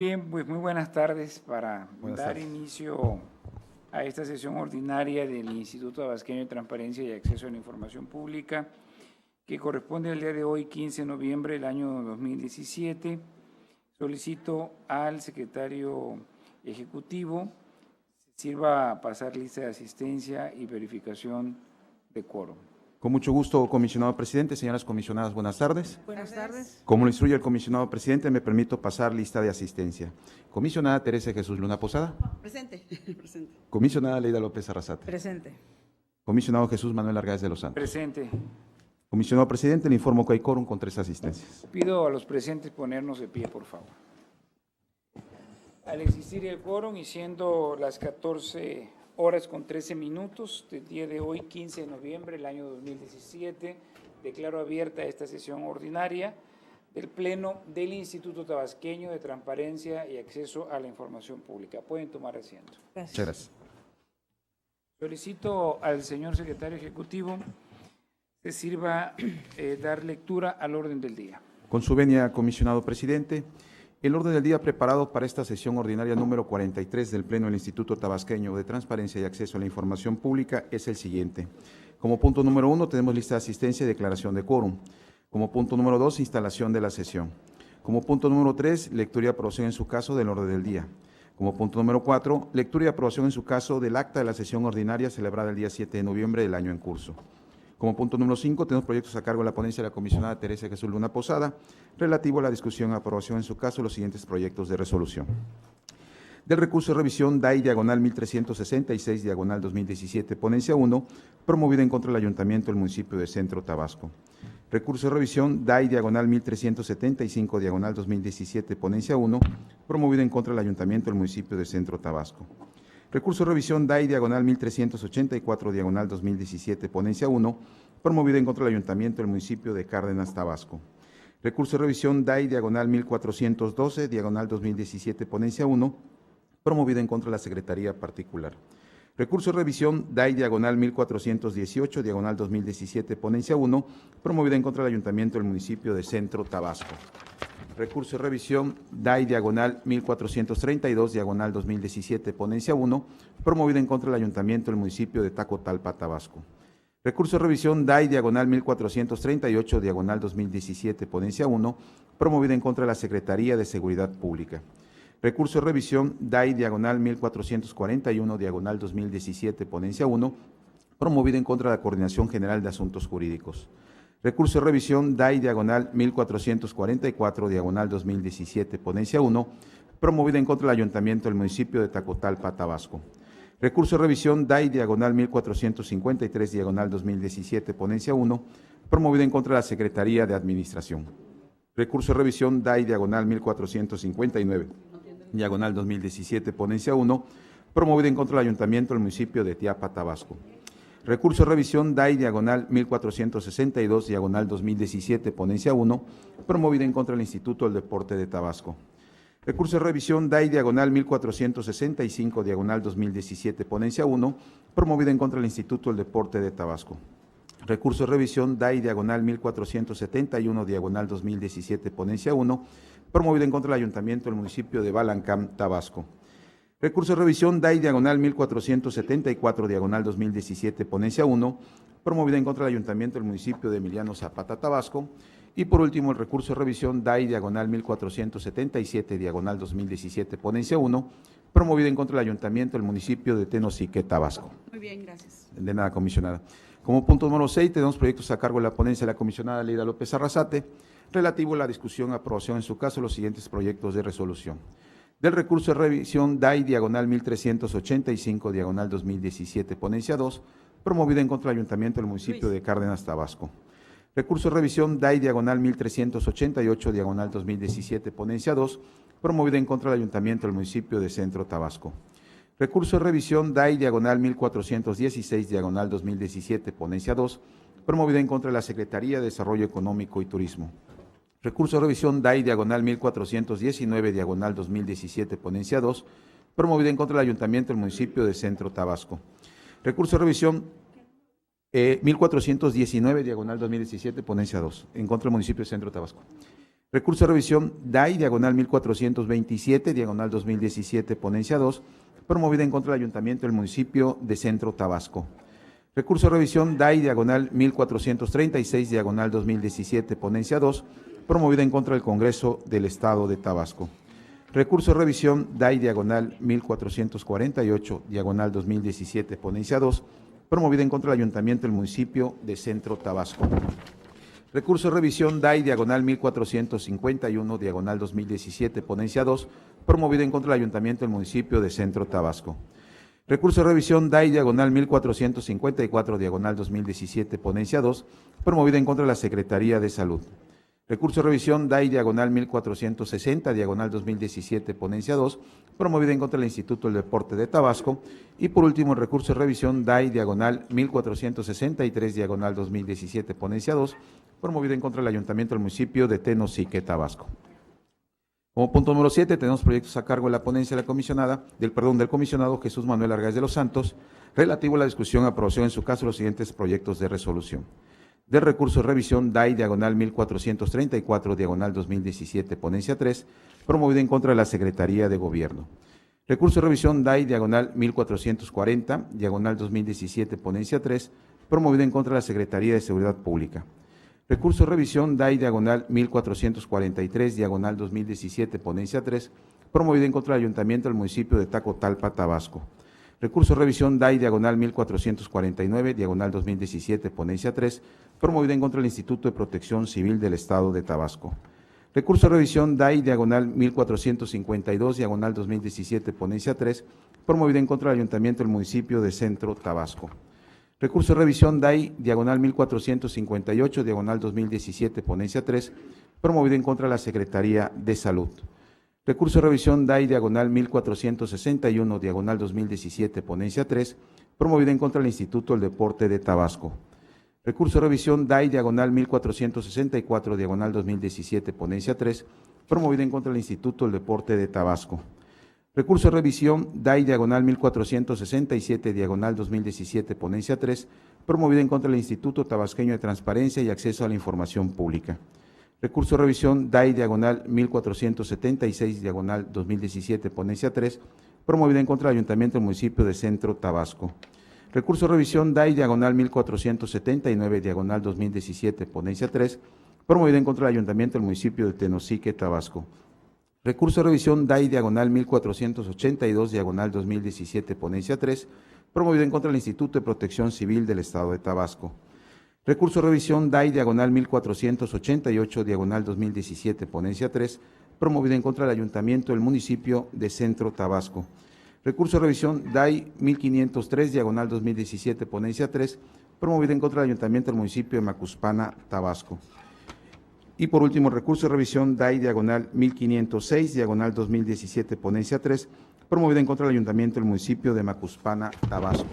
Bien, pues muy buenas tardes para dar inicio a esta sesión ordinaria del Instituto Tabasqueño de Transparencia y Acceso a la Información Pública, que corresponde al día de hoy, 15 de noviembre del año 2017. Solicito al secretario ejecutivo se sirva a pasar lista de asistencia y verificación de quórum. Con mucho gusto, comisionado presidente. Señoras comisionadas, buenas tardes. Buenas tardes. Como lo instruye el comisionado presidente, me permito pasar lista de asistencia. Comisionada Teresa Jesús Luna Posada. Presente. Presente. Comisionada Leida López Arrasate. Presente. Comisionado Jesús Manuel Argáez de los Santos. Presente. Comisionado presidente, le informo que hay quórum con 3 asistencias. Pido a los presentes ponernos de pie, por favor. Al existir el quórum y siendo las 14 horas con 13 minutos del día de hoy, 15 de noviembre del año 2017, declaro abierta esta sesión ordinaria del Pleno del Instituto Tabasqueño de Transparencia y Acceso a la Información Pública. Pueden tomar asiento. Gracias. Muchas gracias. Solicito al señor secretario ejecutivo se sirva dar lectura al orden del día. Con su venia, comisionado presidente, el orden del día preparado para esta sesión ordinaria número 43 del Pleno del Instituto Tabasqueño de Transparencia y Acceso a la Información Pública es el siguiente. Como punto número 1 tenemos lista de asistencia y declaración de quórum. Como punto número 2, instalación de la sesión. Como punto número 3, lectura y aprobación en su caso del orden del día. Como punto número 4, lectura y aprobación en su caso del acta de la sesión ordinaria celebrada el día 7 de noviembre del año en curso. Como punto número 5, tenemos proyectos a cargo de la ponencia de la comisionada Teresa Jesús Luna Posada, relativo a la discusión y aprobación en su caso de los siguientes proyectos de resolución. Del recurso de revisión DAI diagonal 1366 diagonal 2017, ponencia 1, promovida en contra del Ayuntamiento del municipio de Centro Tabasco. Recurso de revisión DAI diagonal 1375 diagonal 2017, ponencia 1, promovida en contra del Ayuntamiento del municipio de Centro Tabasco. Recurso de revisión DAI diagonal 1384 diagonal 2017, ponencia 1, promovida en contra del Ayuntamiento del municipio de Cárdenas, Tabasco. Recurso de revisión DAI diagonal 1412 diagonal 2017, ponencia 1, promovida en contra de la Secretaría Particular. Recurso de revisión DAI diagonal 1418 diagonal 2017, ponencia 1, promovida en contra del Ayuntamiento del municipio de Centro Tabasco. Recurso de revisión DAI diagonal 1432 diagonal 2017, ponencia 1, promovida en contra del Ayuntamiento del municipio de Tacotalpa, Tabasco. Recurso de revisión DAI diagonal 1438 diagonal 2017, ponencia 1, promovida en contra de la Secretaría de Seguridad Pública. Recurso de revisión DAI diagonal 1441 diagonal 2017, ponencia 1, promovida en contra de la Coordinación General de Asuntos Jurídicos. Recurso de revisión DAI diagonal 1444 diagonal 2017, ponencia 1, promovida en contra del Ayuntamiento del municipio de Tacotalpa, Tabasco. Recurso de revisión DAI diagonal 1453 diagonal 2017, ponencia 1, promovida en contra de la Secretaría de Administración. Recurso de revisión DAI diagonal 1459 diagonal 2017, ponencia 1, promovida en contra del Ayuntamiento del municipio de Tiapa, Tabasco. Recurso de revisión DAI diagonal 1462 diagonal 2017, ponencia 1, promovida en contra del Instituto del Deporte de Tabasco. Recurso de revisión DAI diagonal 1465 diagonal 2017, ponencia 1, promovida en contra del Instituto del Deporte de Tabasco. Recurso de revisión DAI diagonal 1471 diagonal 2017, ponencia 1, promovida en contra del Ayuntamiento del municipio de Balancán, Tabasco. Recurso de revisión DAI diagonal 1474 diagonal 2017, ponencia 1, promovida en contra del Ayuntamiento del municipio de Emiliano Zapata, Tabasco. Y por último, el recurso de revisión DAI diagonal 1477 diagonal 2017, ponencia 1, promovida en contra del Ayuntamiento del municipio de Tenosique, Tabasco. Muy bien, gracias. De nada, comisionada. Como punto número 6, tenemos proyectos a cargo de la ponencia de la comisionada Leida López Arrasate, relativo a la discusión y aprobación en su caso de los siguientes proyectos de resolución. Del recurso de revisión DAI diagonal 1385 diagonal 2017, ponencia 2, promovida en contra del Ayuntamiento del municipio de Cárdenas, Tabasco. Recurso de revisión DAI diagonal 1388 diagonal 2017, ponencia 2, promovida en contra del Ayuntamiento del municipio de Centro, Tabasco. Recurso de revisión DAI diagonal 1416 diagonal 2017, ponencia 2, promovida en contra de la Secretaría de Desarrollo Económico y Turismo. Recurso de revisión DAI diagonal 1419 diagonal 2017, ponencia 2, promovida en contra del Ayuntamiento del municipio de Centro, Tabasco. Recurso de revisión 1419 diagonal 2017, ponencia 2, en contra del municipio de Centro, Tabasco. Recurso de revisión DAI, diagonal 1427, diagonal 2017, ponencia 2, promovida en contra del Ayuntamiento del municipio de Centro Tabasco. Recurso de revisión DAI, diagonal 1436, diagonal 2017, ponencia 2, promovida en contra del Congreso del Estado de Tabasco. Recurso de revisión DAI, diagonal 1448, diagonal 2017, ponencia 2, promovida en contra del Ayuntamiento del municipio de Centro Tabasco. Recurso de revisión DAI, diagonal 1451, diagonal 2017, ponencia 2, promovida en contra del Ayuntamiento del municipio de Centro Tabasco. Recurso de revisión DAI, diagonal 1454, diagonal 2017, ponencia 2, promovida en contra de la Secretaría de Salud. Recurso de revisión DAI, diagonal 1460, diagonal 2017, ponencia 2, promovida en contra del Instituto del Deporte de Tabasco. Y por último, el recurso de revisión DAI, diagonal 1463, diagonal 2017, ponencia 2, promovida en contra del Ayuntamiento del municipio de Tenosique, Tabasco. Como punto número 7, tenemos proyectos a cargo de la ponencia de la comisionada, del comisionado Jesús Manuel Argáiz de los Santos, relativo a la discusión y aprobación en su caso de los siguientes proyectos de resolución. Del recurso de revisión DAI, diagonal 1434, diagonal 2017, ponencia 3, promovida en contra de la Secretaría de Gobierno. Recurso de revisión DAI, diagonal 1440, diagonal 2017, ponencia 3, promovida en contra de la Secretaría de Seguridad Pública. Recurso de revisión DAI, diagonal 1443, diagonal 2017, ponencia 3, promovida en contra del Ayuntamiento del municipio de Tacotalpa, Tabasco. Recurso de revisión DAI, diagonal 1449, diagonal 2017, ponencia 3, promovida en contra del Instituto de Protección Civil del Estado de Tabasco. Recurso de revisión DAI, diagonal 1452, diagonal 2017, ponencia 3, promovida en contra del Ayuntamiento del municipio de Centro Tabasco. Recurso de revisión DAI, diagonal 1458, diagonal 2017, ponencia 3, promovida en contra de la Secretaría de Salud. Recurso de revisión DAI, diagonal 1461, diagonal 2017, ponencia 3, promovida en contra del Instituto del Deporte de Tabasco. Recurso de revisión DAI, diagonal 1464, diagonal 2017, ponencia 3, promovida en contra del Instituto del Deporte de Tabasco. Recurso de revisión DAI, diagonal 1467, diagonal 2017, ponencia 3, promovida en contra del Instituto Tabasqueño de Transparencia y Acceso a la Información Pública. Recurso de revisión DAI, diagonal 1476, diagonal 2017, ponencia 3, promovida en contra del Ayuntamiento del municipio de Centro Tabasco. Recurso de revisión DAI, diagonal 1479, diagonal 2017, ponencia 3, promovida en contra del Ayuntamiento del municipio de Tenosique, Tabasco. Recurso de revisión DAI, diagonal 1482, diagonal 2017, ponencia 3, promovida en contra del Instituto de Protección Civil del Estado de Tabasco. Recurso de revisión DAI, diagonal 1488, diagonal 2017, ponencia 3, promovida en contra del Ayuntamiento del municipio de Centro Tabasco. Recurso de revisión DAI 1503, diagonal 2017, ponencia 3, promovida en contra del Ayuntamiento del municipio de Macuspana, Tabasco. Y por último, recurso de revisión DAI, diagonal 1506, diagonal 2017, ponencia 3, promovida en contra del Ayuntamiento del municipio de Macuspana, Tabasco.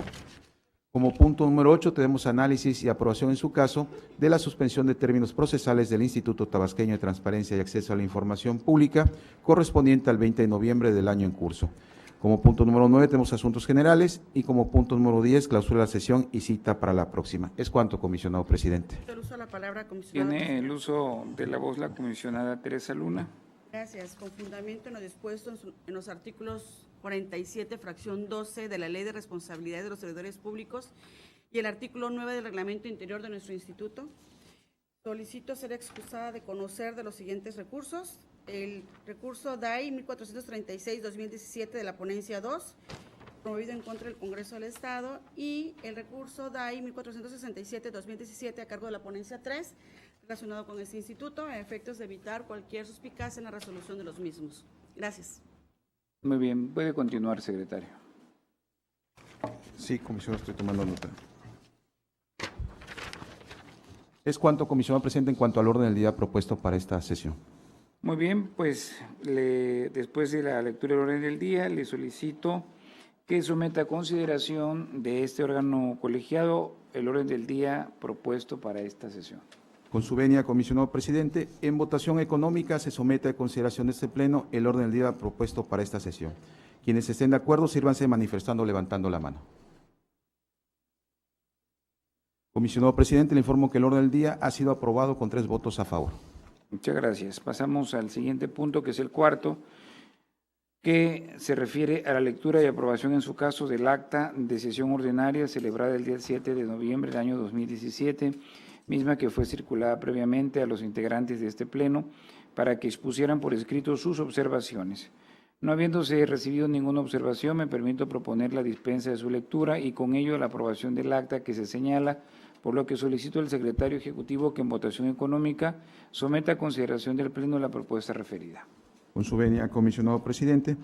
Como punto número 8, tenemos análisis y aprobación en su caso de la suspensión de términos procesales del Instituto Tabasqueño de Transparencia y Acceso a la Información Pública, correspondiente al 20 de noviembre del año en curso. Como punto número 9, tenemos asuntos generales y como punto número 10, clausura de la sesión y cita para la próxima. Es cuanto, comisionado presidente. El uso de la palabra, comisionado. Tiene el uso de la voz la comisionada Teresa Luna. Gracias. Con fundamento en lo dispuesto en los artículos 47, fracción 12 de la Ley de Responsabilidad de los Servidores Públicos y el artículo 9 del Reglamento Interior de nuestro Instituto, solicito ser excusada de conocer de los siguientes recursos. El recurso DAI 1436-2017 de la ponencia 2, promovido en contra del Congreso del Estado, y el recurso DAI 1467-2017 a cargo de la ponencia 3, relacionado con este instituto, a efectos de evitar cualquier suspicacia en la resolución de los mismos. Gracias. Muy bien, puede continuar, secretario. Sí, comisionado, estoy tomando nota. Es cuanto, comisionado presidente, en cuanto al orden del día propuesto para esta sesión. Muy bien, pues después de la lectura del orden del día, le solicito que someta a consideración de este órgano colegiado el orden del día propuesto para esta sesión. Con su venia, comisionado presidente, en votación económica se somete a consideración de este pleno el orden del día propuesto para esta sesión. Quienes estén de acuerdo, sírvanse manifestando levantando la mano. Comisionado presidente, le informo que el orden del día ha sido aprobado con 3 votos a favor. Muchas gracias. Pasamos al siguiente punto, que es el cuarto, que se refiere a la lectura y aprobación en su caso del acta de sesión ordinaria celebrada el día 7 de noviembre del año 2017, misma que fue circulada previamente a los integrantes de este pleno para que expusieran por escrito sus observaciones. No habiéndose recibido ninguna observación, me permito proponer la dispensa de su lectura y con ello la aprobación del acta que se señala, por lo que solicito al secretario ejecutivo que en votación económica someta a consideración del pleno la propuesta referida. Con su venia, comisionado presidente.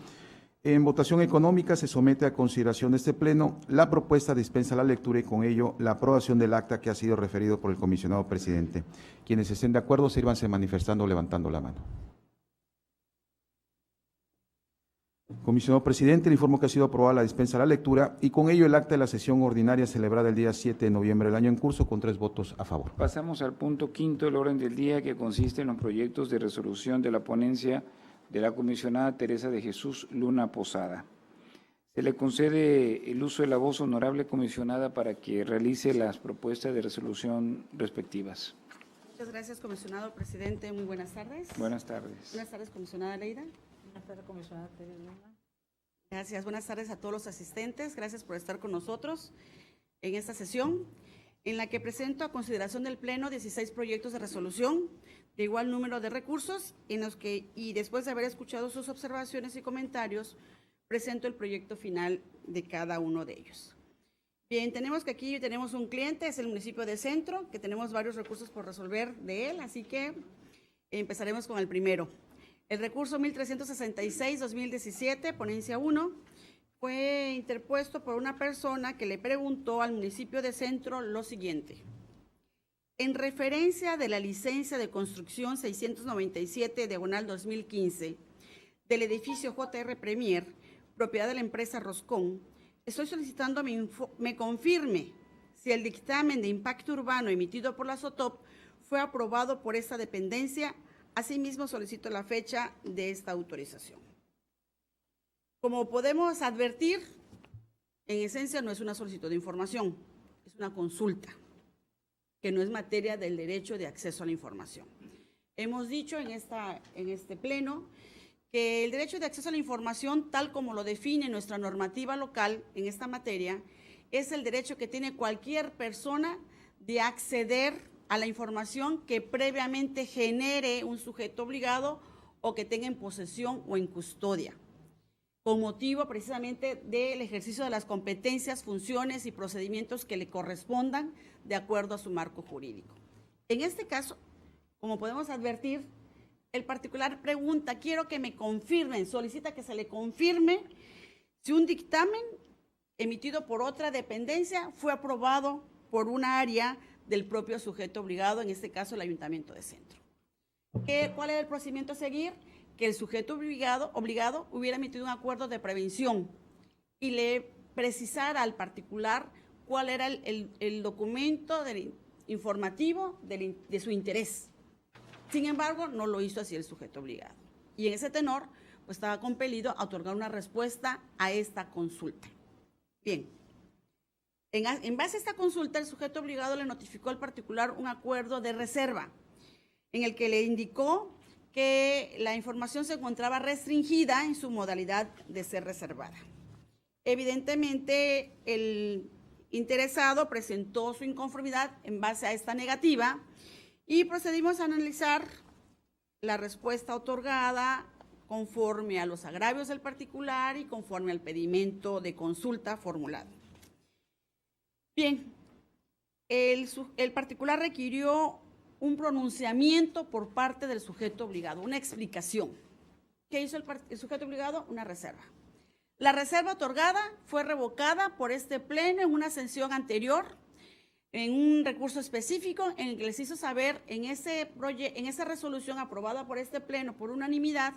En votación económica se somete a consideración de este pleno la propuesta dispensa la lectura y con ello la aprobación del acta que ha sido referido por el comisionado presidente. Quienes estén de acuerdo, sírvanse manifestando levantando la mano. Comisionado presidente, le informo que ha sido aprobada la dispensa a la lectura y con ello el acta de la sesión ordinaria celebrada el día 7 de noviembre del año en curso con 3 votos a favor. Pasamos al punto quinto del orden del día, que consiste en los proyectos de resolución de la ponencia de la comisionada Teresa de Jesús Luna Posada. Se le concede el uso de la voz, honorable comisionada, para que realice las propuestas de resolución respectivas. Muchas gracias, comisionado presidente. Muy buenas tardes. Buenas tardes. Buenas tardes, comisionada Leida. Buenas tardes, comisionada Teresa Luna. Gracias, buenas tardes a todos los asistentes. Gracias por estar con nosotros en esta sesión, en la que presento a consideración del Pleno 16 proyectos de resolución de igual número de recursos, en los que, y después de haber escuchado sus observaciones y comentarios, presento el proyecto final de cada uno de ellos. Bien, tenemos que aquí tenemos un cliente, es el municipio de Centro, que tenemos varios recursos por resolver de él, así que empezaremos con el primero. El recurso 1366-2017, ponencia 1, fue interpuesto por una persona que le preguntó al municipio de Centro lo siguiente. En referencia de la licencia de construcción 697/2015 del edificio JR Premier, propiedad de la empresa Roscón, estoy solicitando me confirme si el dictamen de impacto urbano emitido por la SOTOP fue aprobado por esta dependencia. Asimismo, solicito la fecha de esta autorización. Como podemos advertir, en esencia no es una solicitud de información, es una consulta, que no es materia del derecho de acceso a la información. Hemos dicho en este pleno que el derecho de acceso a la información, tal como lo define nuestra normativa local en esta materia, es el derecho que tiene cualquier persona de acceder a la información que previamente genere un sujeto obligado o que tenga en posesión o en custodia, con motivo precisamente del ejercicio de las competencias, funciones y procedimientos que le correspondan de acuerdo a su marco jurídico. En este caso, como podemos advertir, el particular pregunta, quiero que me confirmen, solicita que se le confirme si un dictamen emitido por otra dependencia fue aprobado por una área del propio sujeto obligado, en este caso el Ayuntamiento de Centro. ¿Cuál era el procedimiento a seguir? Que el sujeto obligado hubiera emitido un acuerdo de prevención y le precisara al particular cuál era el documento informativo de su interés. Sin embargo, no lo hizo así el sujeto obligado. Y en ese tenor, pues estaba compelido a otorgar una respuesta a esta consulta. Bien. En base a esta consulta, el sujeto obligado le notificó al particular un acuerdo de reserva, en el que le indicó que la información se encontraba restringida en su modalidad de ser reservada. Evidentemente, el interesado presentó su inconformidad en base a esta negativa y procedimos a analizar la respuesta otorgada conforme a los agravios del particular y conforme al pedimento de consulta formulado. Bien, el particular requirió un pronunciamiento por parte del sujeto obligado, una explicación. ¿Qué hizo el sujeto obligado? Una reserva. La reserva otorgada fue revocada por este pleno en una sesión anterior, en un recurso específico en el que les hizo saber en esa resolución aprobada por este pleno por unanimidad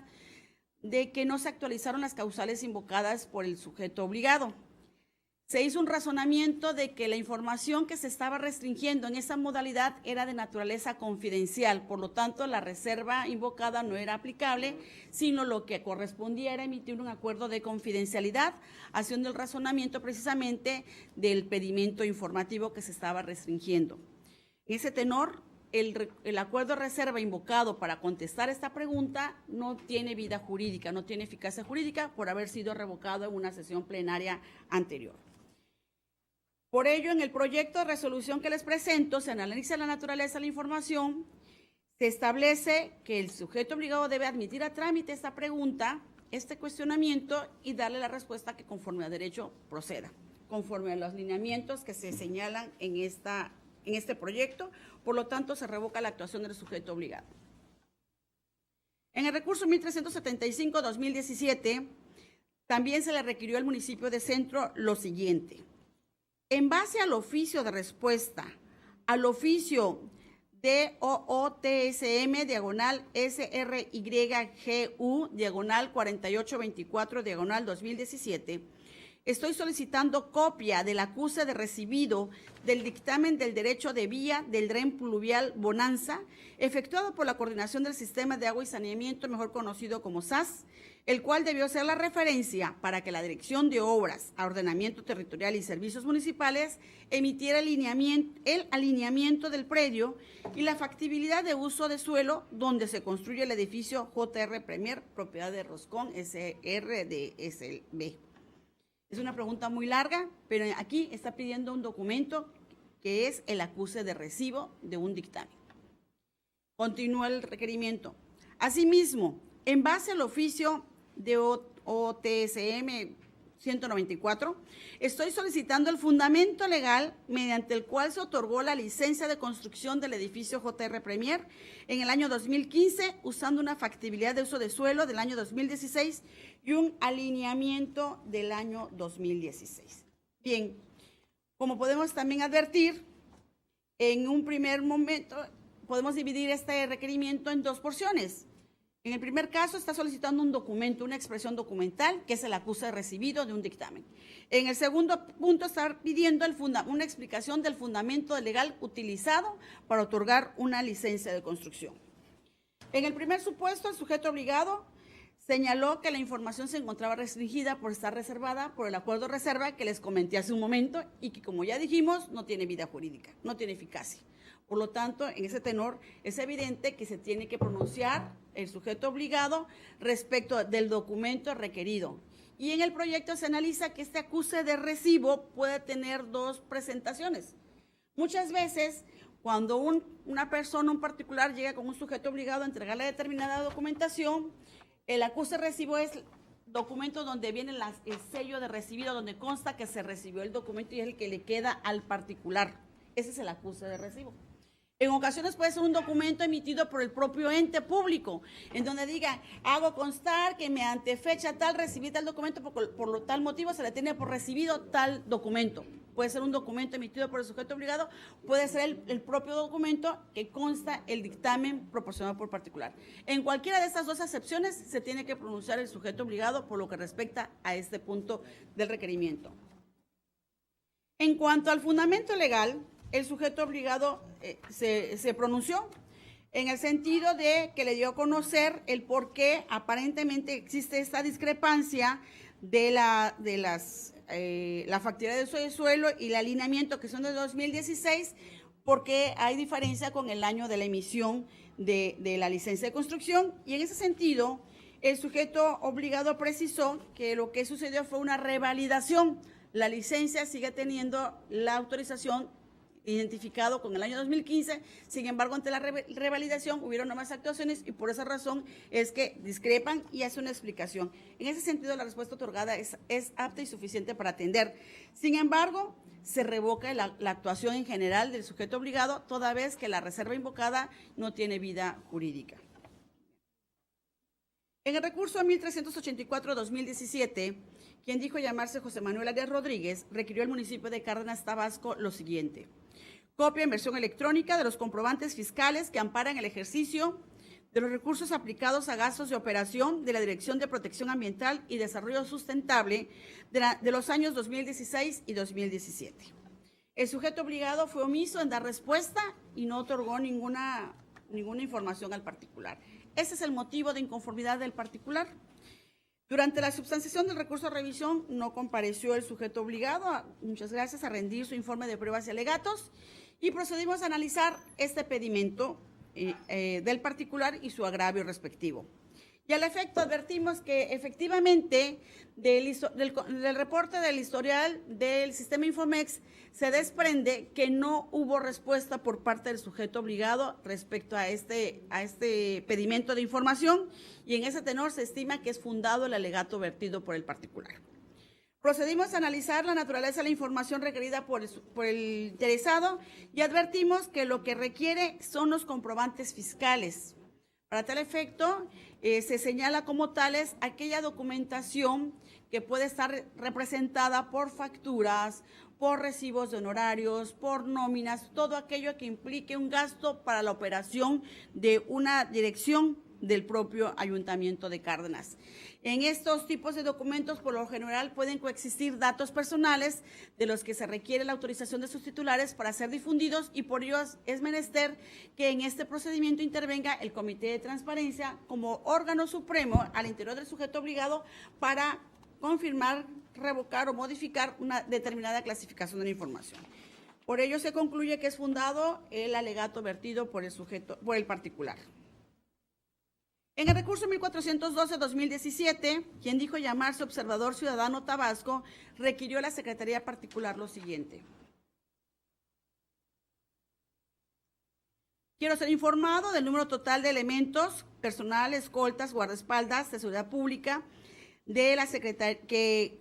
de que no se actualizaron las causales invocadas por el sujeto obligado. Se hizo un razonamiento de que la información que se estaba restringiendo en esa modalidad era de naturaleza confidencial, por lo tanto la reserva invocada no era aplicable, sino lo que correspondía era emitir un acuerdo de confidencialidad, haciendo el razonamiento precisamente del pedimento informativo que se estaba restringiendo. En ese tenor, el acuerdo de reserva invocado para contestar esta pregunta no tiene vida jurídica, no tiene eficacia jurídica por haber sido revocado en una sesión plenaria anterior. Por ello, en el proyecto de resolución que les presento, se analiza la naturaleza de la información, se establece que el sujeto obligado debe admitir a trámite esta pregunta, este cuestionamiento y darle la respuesta que conforme a derecho proceda, conforme a los lineamientos que se señalan en este proyecto. Por lo tanto, se revoca la actuación del sujeto obligado. En el recurso 1375-2017, también se le requirió al municipio de Centro lo siguiente. En base al oficio de respuesta, al oficio DOOTSM, diagonal SRYGU, diagonal 4824, diagonal 2017, estoy solicitando copia del acuse de recibido del dictamen del derecho de vía del dren pluvial Bonanza, efectuado por la Coordinación del Sistema de Agua y Saneamiento, mejor conocido como SAS, el cual debió ser la referencia para que la Dirección de Obras, Ordenamiento Territorial y Servicios Municipales emitiera el alineamiento del predio y la factibilidad de uso de suelo donde se construye el edificio JR Premier, propiedad de Roscón SRDSB. Es una pregunta muy larga, pero aquí está pidiendo un documento que es el acuse de recibo de un dictamen. Continúa el requerimiento. Asimismo, en base al oficio de OTSM 194, estoy solicitando el fundamento legal mediante el cual se otorgó la licencia de construcción del edificio JR Premier en el año 2015, usando una factibilidad de uso de suelo del año 2016 y un alineamiento del año 2016. Bien, como podemos también advertir, en un primer momento podemos dividir este requerimiento en dos porciones. En el primer caso está solicitando un documento, una expresión documental, que es el acuse de recibido de un dictamen. En el segundo punto está pidiendo una explicación del fundamento legal utilizado para otorgar una licencia de construcción. En el primer supuesto, el sujeto obligado señaló que la información se encontraba restringida por estar reservada por el acuerdo de reserva que les comenté hace un momento y que, como ya dijimos, no tiene vida jurídica, no tiene eficacia. Por lo tanto, en ese tenor, es evidente que se tiene que pronunciar el sujeto obligado respecto del documento requerido. Y en el proyecto se analiza que este acuse de recibo puede tener dos presentaciones. Muchas veces, cuando una persona, un particular, llega con un sujeto obligado a entregarle determinada documentación, el acuse de recibo es documento donde viene el sello de recibido, donde consta que se recibió el documento y es el que le queda al particular. Ese es el acuse de recibo. En ocasiones puede ser un documento emitido por el propio ente público, en donde diga, hago constar que mediante fecha tal recibí tal documento, por tal motivo se le tiene por recibido tal documento. Puede ser un documento emitido por el sujeto obligado, puede ser el propio documento que consta el dictamen proporcionado por particular. En cualquiera de estas dos acepciones se tiene que pronunciar el sujeto obligado por lo que respecta a este punto del requerimiento. En cuanto al fundamento legal, el sujeto obligado se pronunció en el sentido de que le dio a conocer el por qué aparentemente existe esta discrepancia de la factibilidad de uso de suelo y el alineamiento que son de 2016, porque hay diferencia con el año de la emisión de la licencia de construcción. Y en ese sentido, el sujeto obligado precisó que lo que sucedió fue una revalidación. La licencia sigue teniendo la autorización identificado con el año 2015, sin embargo, ante la revalidación hubieron nuevas actuaciones y por esa razón es que discrepan y hace una explicación. En ese sentido, la respuesta otorgada es apta y suficiente para atender. Sin embargo, se revoca la actuación en general del sujeto obligado, toda vez que la reserva invocada no tiene vida jurídica. En el recurso 1384-2017, quien dijo llamarse José Manuel Arias Rodríguez, requirió al municipio de Cárdenas, Tabasco, lo siguiente: copia en versión electrónica de los comprobantes fiscales que amparan el ejercicio de los recursos aplicados a gastos de operación de la Dirección de Protección Ambiental y Desarrollo Sustentable de los años 2016 y 2017. El sujeto obligado fue omiso en dar respuesta y no otorgó ninguna información al particular. Ese es el motivo de inconformidad del particular. Durante la substanciación del recurso de revisión no compareció el sujeto obligado, muchas gracias, a rendir su informe de pruebas y alegatos, y procedimos a analizar este pedimento del particular y su agravio respectivo. Y al efecto advertimos que efectivamente del reporte del historial del sistema Infomex se desprende que no hubo respuesta por parte del sujeto obligado respecto a este pedimento de información, y en ese tenor se estima que es fundado el alegato vertido por el particular. Procedimos a analizar la naturaleza de la información requerida por el interesado y advertimos que lo que requiere son los comprobantes fiscales. Para tal efecto, se señala como tales aquella documentación que puede estar representada por facturas, por recibos de honorarios, por nóminas, todo aquello que implique un gasto para la operación de una dirección del propio Ayuntamiento de Cárdenas. En estos tipos de documentos, por lo general, pueden coexistir datos personales de los que se requiere la autorización de sus titulares para ser difundidos, y por ello es menester que en este procedimiento intervenga el Comité de Transparencia como órgano supremo al interior del sujeto obligado para confirmar, revocar o modificar una determinada clasificación de la información. Por ello se concluye que es fundado el alegato vertido por el particular. En el recurso 1412-2017, quien dijo llamarse Observador Ciudadano Tabasco, requirió a la Secretaría Particular lo siguiente. Quiero ser informado del número total de elementos, personal, escoltas, guardaespaldas de seguridad pública de la Secretaría que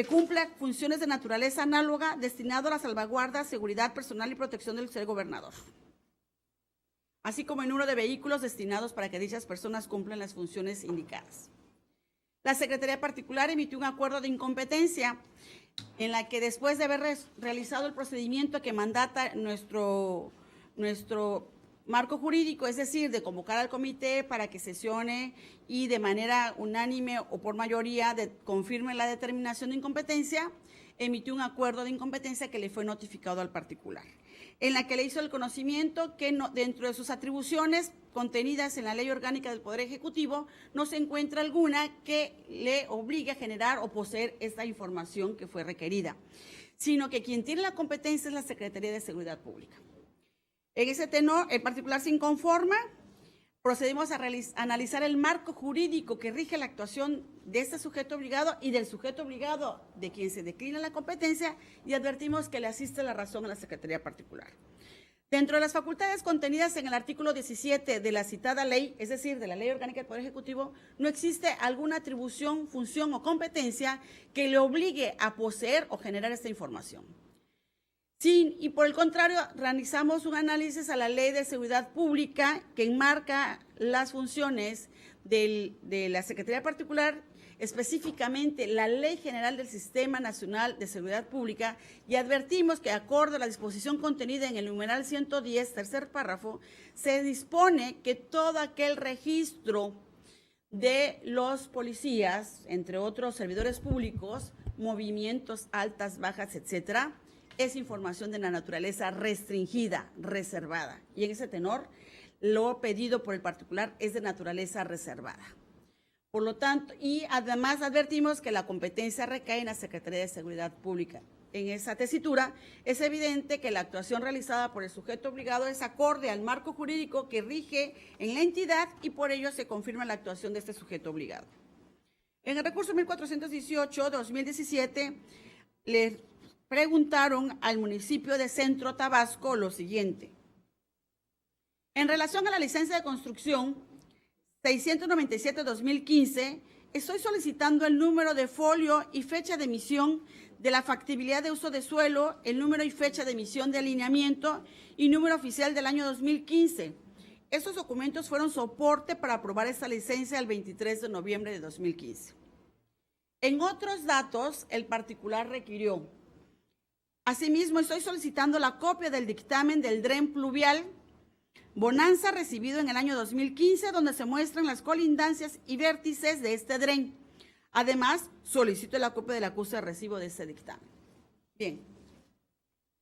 cumpla funciones de naturaleza análoga destinado a la salvaguarda, seguridad personal y protección del señor gobernador, así como el número de vehículos destinados para que dichas personas cumplan las funciones indicadas. La Secretaría Particular emitió un acuerdo de incompetencia en la que, después de haber realizado el procedimiento que mandata nuestro marco jurídico, es decir, de convocar al comité para que sesione y de manera unánime o por mayoría confirme la determinación de incompetencia, emitió un acuerdo de incompetencia que le fue notificado al particular, en la que le hizo el conocimiento que dentro de sus atribuciones contenidas en la Ley Orgánica del Poder Ejecutivo no se encuentra alguna que le obligue a generar o poseer esta información que fue requerida, sino que quien tiene la competencia es la Secretaría de Seguridad Pública. En ese tenor, el particular se inconforma. Procedimos a analizar el marco jurídico que rige la actuación de este sujeto obligado y del sujeto obligado de quien se declina la competencia, y advertimos que le asiste la razón a la Secretaría Particular. Dentro de las facultades contenidas en el artículo 17 de la citada ley, es decir, de la Ley Orgánica del Poder Ejecutivo, no existe alguna atribución, función o competencia que le obligue a poseer o generar esta información. Y por el contrario, realizamos un análisis a la Ley de Seguridad Pública que enmarca las funciones de la Secretaría Particular, específicamente la Ley General del Sistema Nacional de Seguridad Pública, y advertimos que, acorde a la disposición contenida en el numeral 110, tercer párrafo, se dispone que todo aquel registro de los policías, entre otros servidores públicos, movimientos, altas, bajas, etcétera, es información de la naturaleza restringida, reservada. Y en ese tenor, lo pedido por el particular es de naturaleza reservada. Por lo tanto, y además advertimos que la competencia recae en la Secretaría de Seguridad Pública. En esa tesitura, es evidente que la actuación realizada por el sujeto obligado es acorde al marco jurídico que rige en la entidad, y por ello se confirma la actuación de este sujeto obligado. En el recurso 1418-2017, le preguntaron al municipio de Centro Tabasco lo siguiente. En relación a la licencia de construcción 697-2015, estoy solicitando el número de folio y fecha de emisión de la factibilidad de uso de suelo, el número y fecha de emisión de alineamiento y número oficial del año 2015. Estos documentos fueron soporte para aprobar esta licencia el 23 de noviembre de 2015. En otros datos, el particular requirió: asimismo, estoy solicitando la copia del dictamen del DREN pluvial Bonanza recibido en el año 2015, donde se muestran las colindancias y vértices de este DREN. Además, solicito la copia del acuse de recibo de este dictamen. Bien,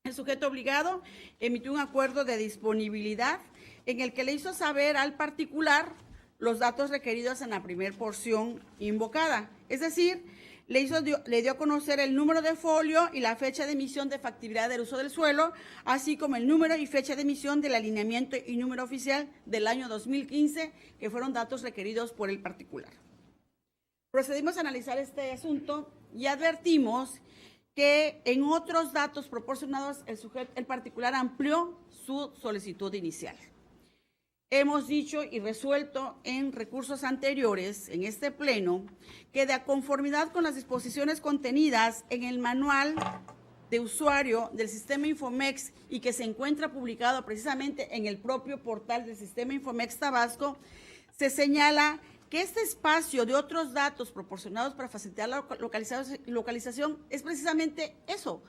el sujeto obligado emitió un acuerdo de disponibilidad en el que le hizo saber al particular los datos requeridos en la primera porción invocada, es decir, le dio a conocer el número de folio y la fecha de emisión de factibilidad del uso del suelo, así como el número y fecha de emisión del alineamiento y número oficial del año 2015, que fueron datos requeridos por el particular. Procedimos a analizar este asunto y advertimos que en otros datos proporcionados el particular amplió su solicitud inicial. Hemos dicho y resuelto en recursos anteriores en este pleno que de conformidad con las disposiciones contenidas en el manual de usuario del sistema Infomex y que se encuentra publicado precisamente en el propio portal del sistema Infomex Tabasco, se señala que este espacio de otros datos proporcionados para facilitar la localización es precisamente eso,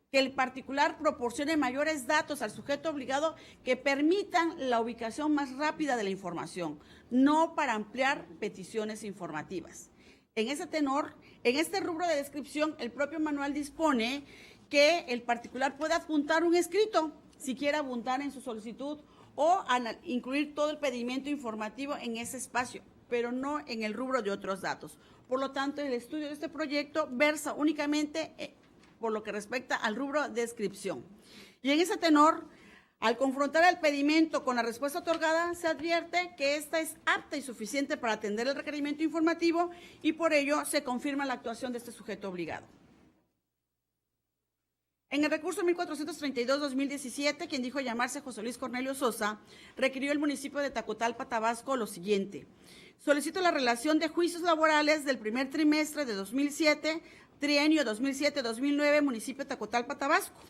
que el particular proporcione mayores datos al sujeto obligado que permitan la ubicación más rápida de la información, no para ampliar peticiones informativas. En ese tenor, en este rubro de descripción, el propio manual dispone que el particular puede adjuntar un escrito, si quiere abundar en su solicitud, o incluir todo el pedimento informativo en ese espacio, pero no en el rubro de otros datos. Por lo tanto, el estudio de este proyecto versa únicamente por lo que respecta al rubro de descripción. Y en ese tenor, al confrontar el pedimento con la respuesta otorgada, se advierte que esta es apta y suficiente para atender el requerimiento informativo y por ello se confirma la actuación de este sujeto obligado. En el recurso 1432-2017, quien dijo llamarse José Luis Cornelio Sosa, requirió el municipio de Tacotalpa, Tabasco, lo siguiente. Solicito la relación de juicios laborales del primer trimestre de 2007, trienio 2007-2009, municipio de Tacotalpa, Tabasco.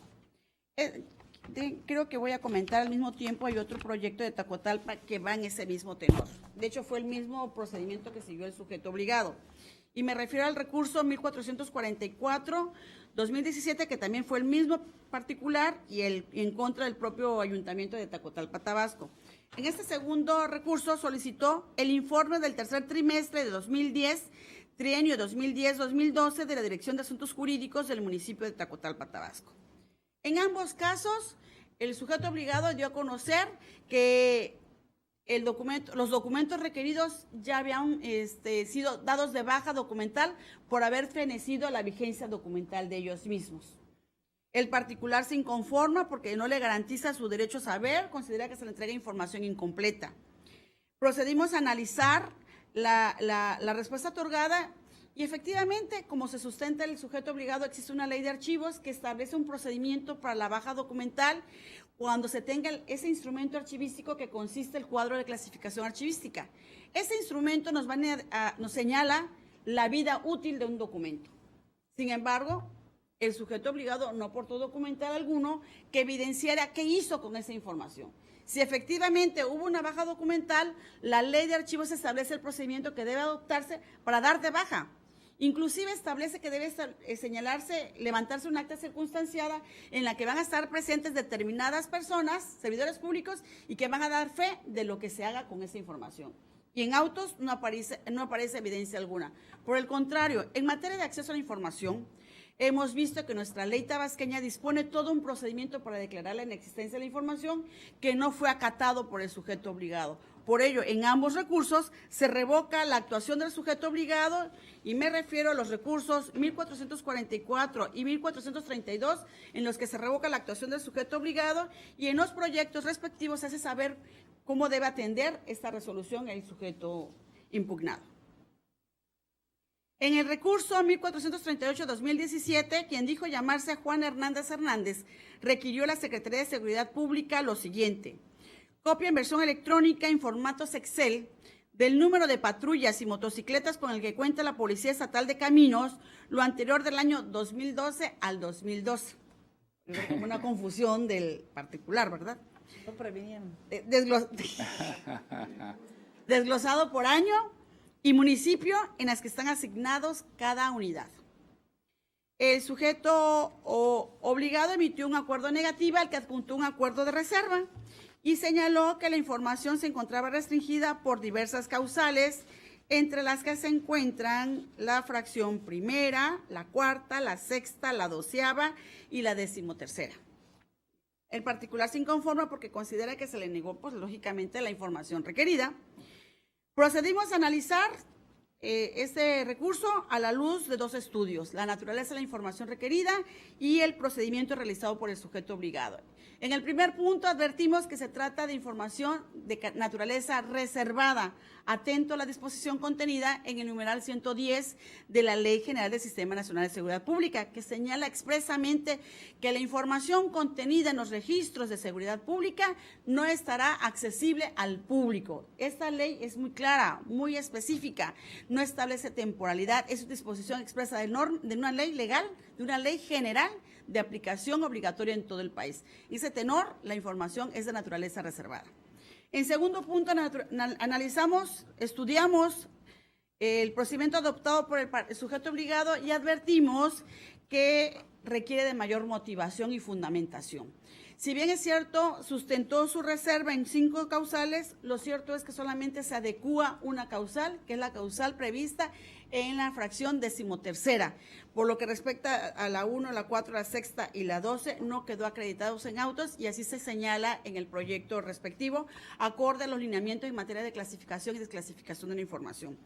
Creo que voy a comentar al mismo tiempo, hay otro proyecto de Tacotalpa que va en ese mismo tenor. De hecho, fue el mismo procedimiento que siguió el sujeto obligado. Y me refiero al recurso 1444-2017, que también fue el mismo particular y en contra del propio ayuntamiento de Tacotalpa, Tabasco. En este segundo recurso solicitó el informe del tercer trimestre de 2010, trienio 2010-2012 de la Dirección de Asuntos Jurídicos del municipio de Tacotalpa, Tabasco. En ambos casos, el sujeto obligado dio a conocer que los documentos requeridos ya habían sido dados de baja documental por haber fenecido la vigencia documental de ellos mismos. El particular se inconforma porque no le garantiza su derecho a saber, considera que se le entrega información incompleta. Procedimos a analizar la respuesta otorgada y efectivamente, como se sustenta el sujeto obligado, existe una ley de archivos que establece un procedimiento para la baja documental cuando se tenga ese instrumento archivístico que consiste el cuadro de clasificación archivística. Ese instrumento nos señala la vida útil de un documento. Sin embargo, el sujeto obligado no aportó documental alguno que evidenciara qué hizo con esa información. Si efectivamente hubo una baja documental, la ley de archivos establece el procedimiento que debe adoptarse para dar de baja. Inclusive establece que debe levantarse un acta circunstanciada en la que van a estar presentes determinadas personas, servidores públicos, y que van a dar fe de lo que se haga con esa información. Y en autos no aparece evidencia alguna. Por el contrario, en materia de acceso a la información, hemos visto que nuestra ley tabasqueña dispone todo un procedimiento para declarar la inexistencia de la información que no fue acatado por el sujeto obligado. Por ello, en ambos recursos se revoca la actuación del sujeto obligado y me refiero a los recursos 1444 y 1432 en los que se revoca la actuación del sujeto obligado y en los proyectos respectivos se hace saber cómo debe atender esta resolución el sujeto impugnado. En el recurso 1438-2017, quien dijo llamarse Juan Hernández Hernández, requirió a la Secretaría de Seguridad Pública lo siguiente: copia en versión electrónica en formatos Excel del número de patrullas y motocicletas con el que cuenta la Policía Estatal de Caminos, lo anterior del año 2012 al 2012. Como una confusión del particular, ¿verdad? No prevenían. Desglosado por año y municipio en las que están asignados cada unidad. El sujeto obligado emitió un acuerdo negativo al que adjuntó un acuerdo de reserva y señaló que la información se encontraba restringida por diversas causales, entre las que se encuentran la fracción primera, la cuarta, la sexta, la 12ª y la 13ª. El particular se inconforma porque considera que se le negó, pues lógicamente, la información requerida. Procedimos a analizar este recurso a la luz de dos estudios: la naturaleza de la información requerida y el procedimiento realizado por el sujeto obligado. En el primer punto advertimos que se trata de información de naturaleza reservada, atento a la disposición contenida en el numeral 110 de la Ley General del Sistema Nacional de Seguridad Pública, que señala expresamente que la información contenida en los registros de seguridad pública no estará accesible al público. Esta ley es muy clara, muy específica, no establece temporalidad, es una disposición expresa de una ley legal, de una ley general de aplicación obligatoria en todo el país. En ese tenor, la información es de naturaleza reservada. En segundo punto, estudiamos el procedimiento adoptado por el sujeto obligado y advertimos que requiere de mayor motivación y fundamentación. Si bien es cierto, sustentó su reserva en 5 causales, lo cierto es que solamente se adecúa una causal, que es la causal prevista en la fracción 13ª. Por lo que respecta a la 1, la 4, la 6 y la 12, no quedó acreditados en autos y así se señala en el proyecto respectivo, acorde a los lineamientos en materia de clasificación y desclasificación de la información.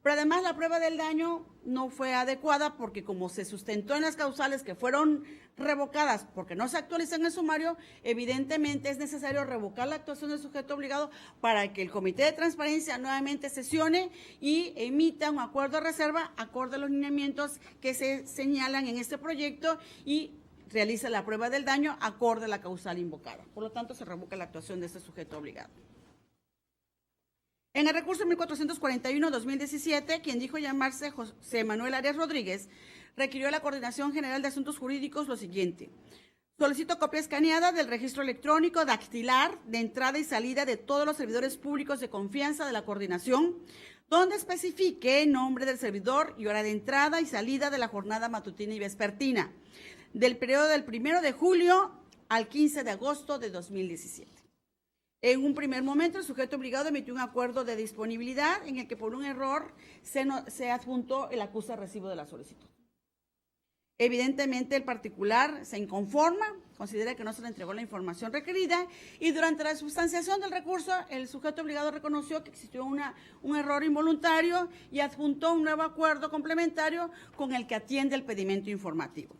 Pero además la prueba del daño no fue adecuada porque como se sustentó en las causales que fueron revocadas porque no se actualizan en el sumario, evidentemente es necesario revocar la actuación del sujeto obligado para que el Comité de Transparencia nuevamente sesione y emita un acuerdo de reserva acorde a los lineamientos que se señalan en este proyecto y realiza la prueba del daño acorde a la causal invocada. Por lo tanto, se revoca la actuación de este sujeto obligado. En el recurso 1441-2017, quien dijo llamarse José Manuel Arias Rodríguez, requirió a la Coordinación General de Asuntos Jurídicos lo siguiente: solicito copia escaneada del registro electrónico dactilar de entrada y salida de todos los servidores públicos de confianza de la coordinación, donde especifique nombre del servidor y hora de entrada y salida de la jornada matutina y vespertina, del periodo del 1 de julio al 15 de agosto de 2017. En un primer momento, el sujeto obligado emitió un acuerdo de disponibilidad en el que por un error se adjuntó el acuse de recibo de la solicitud. Evidentemente, el particular se inconforma, considera que no se le entregó la información requerida y durante la sustanciación del recurso, el sujeto obligado reconoció que existió un error involuntario y adjuntó un nuevo acuerdo complementario con el que atiende el pedimento informativo.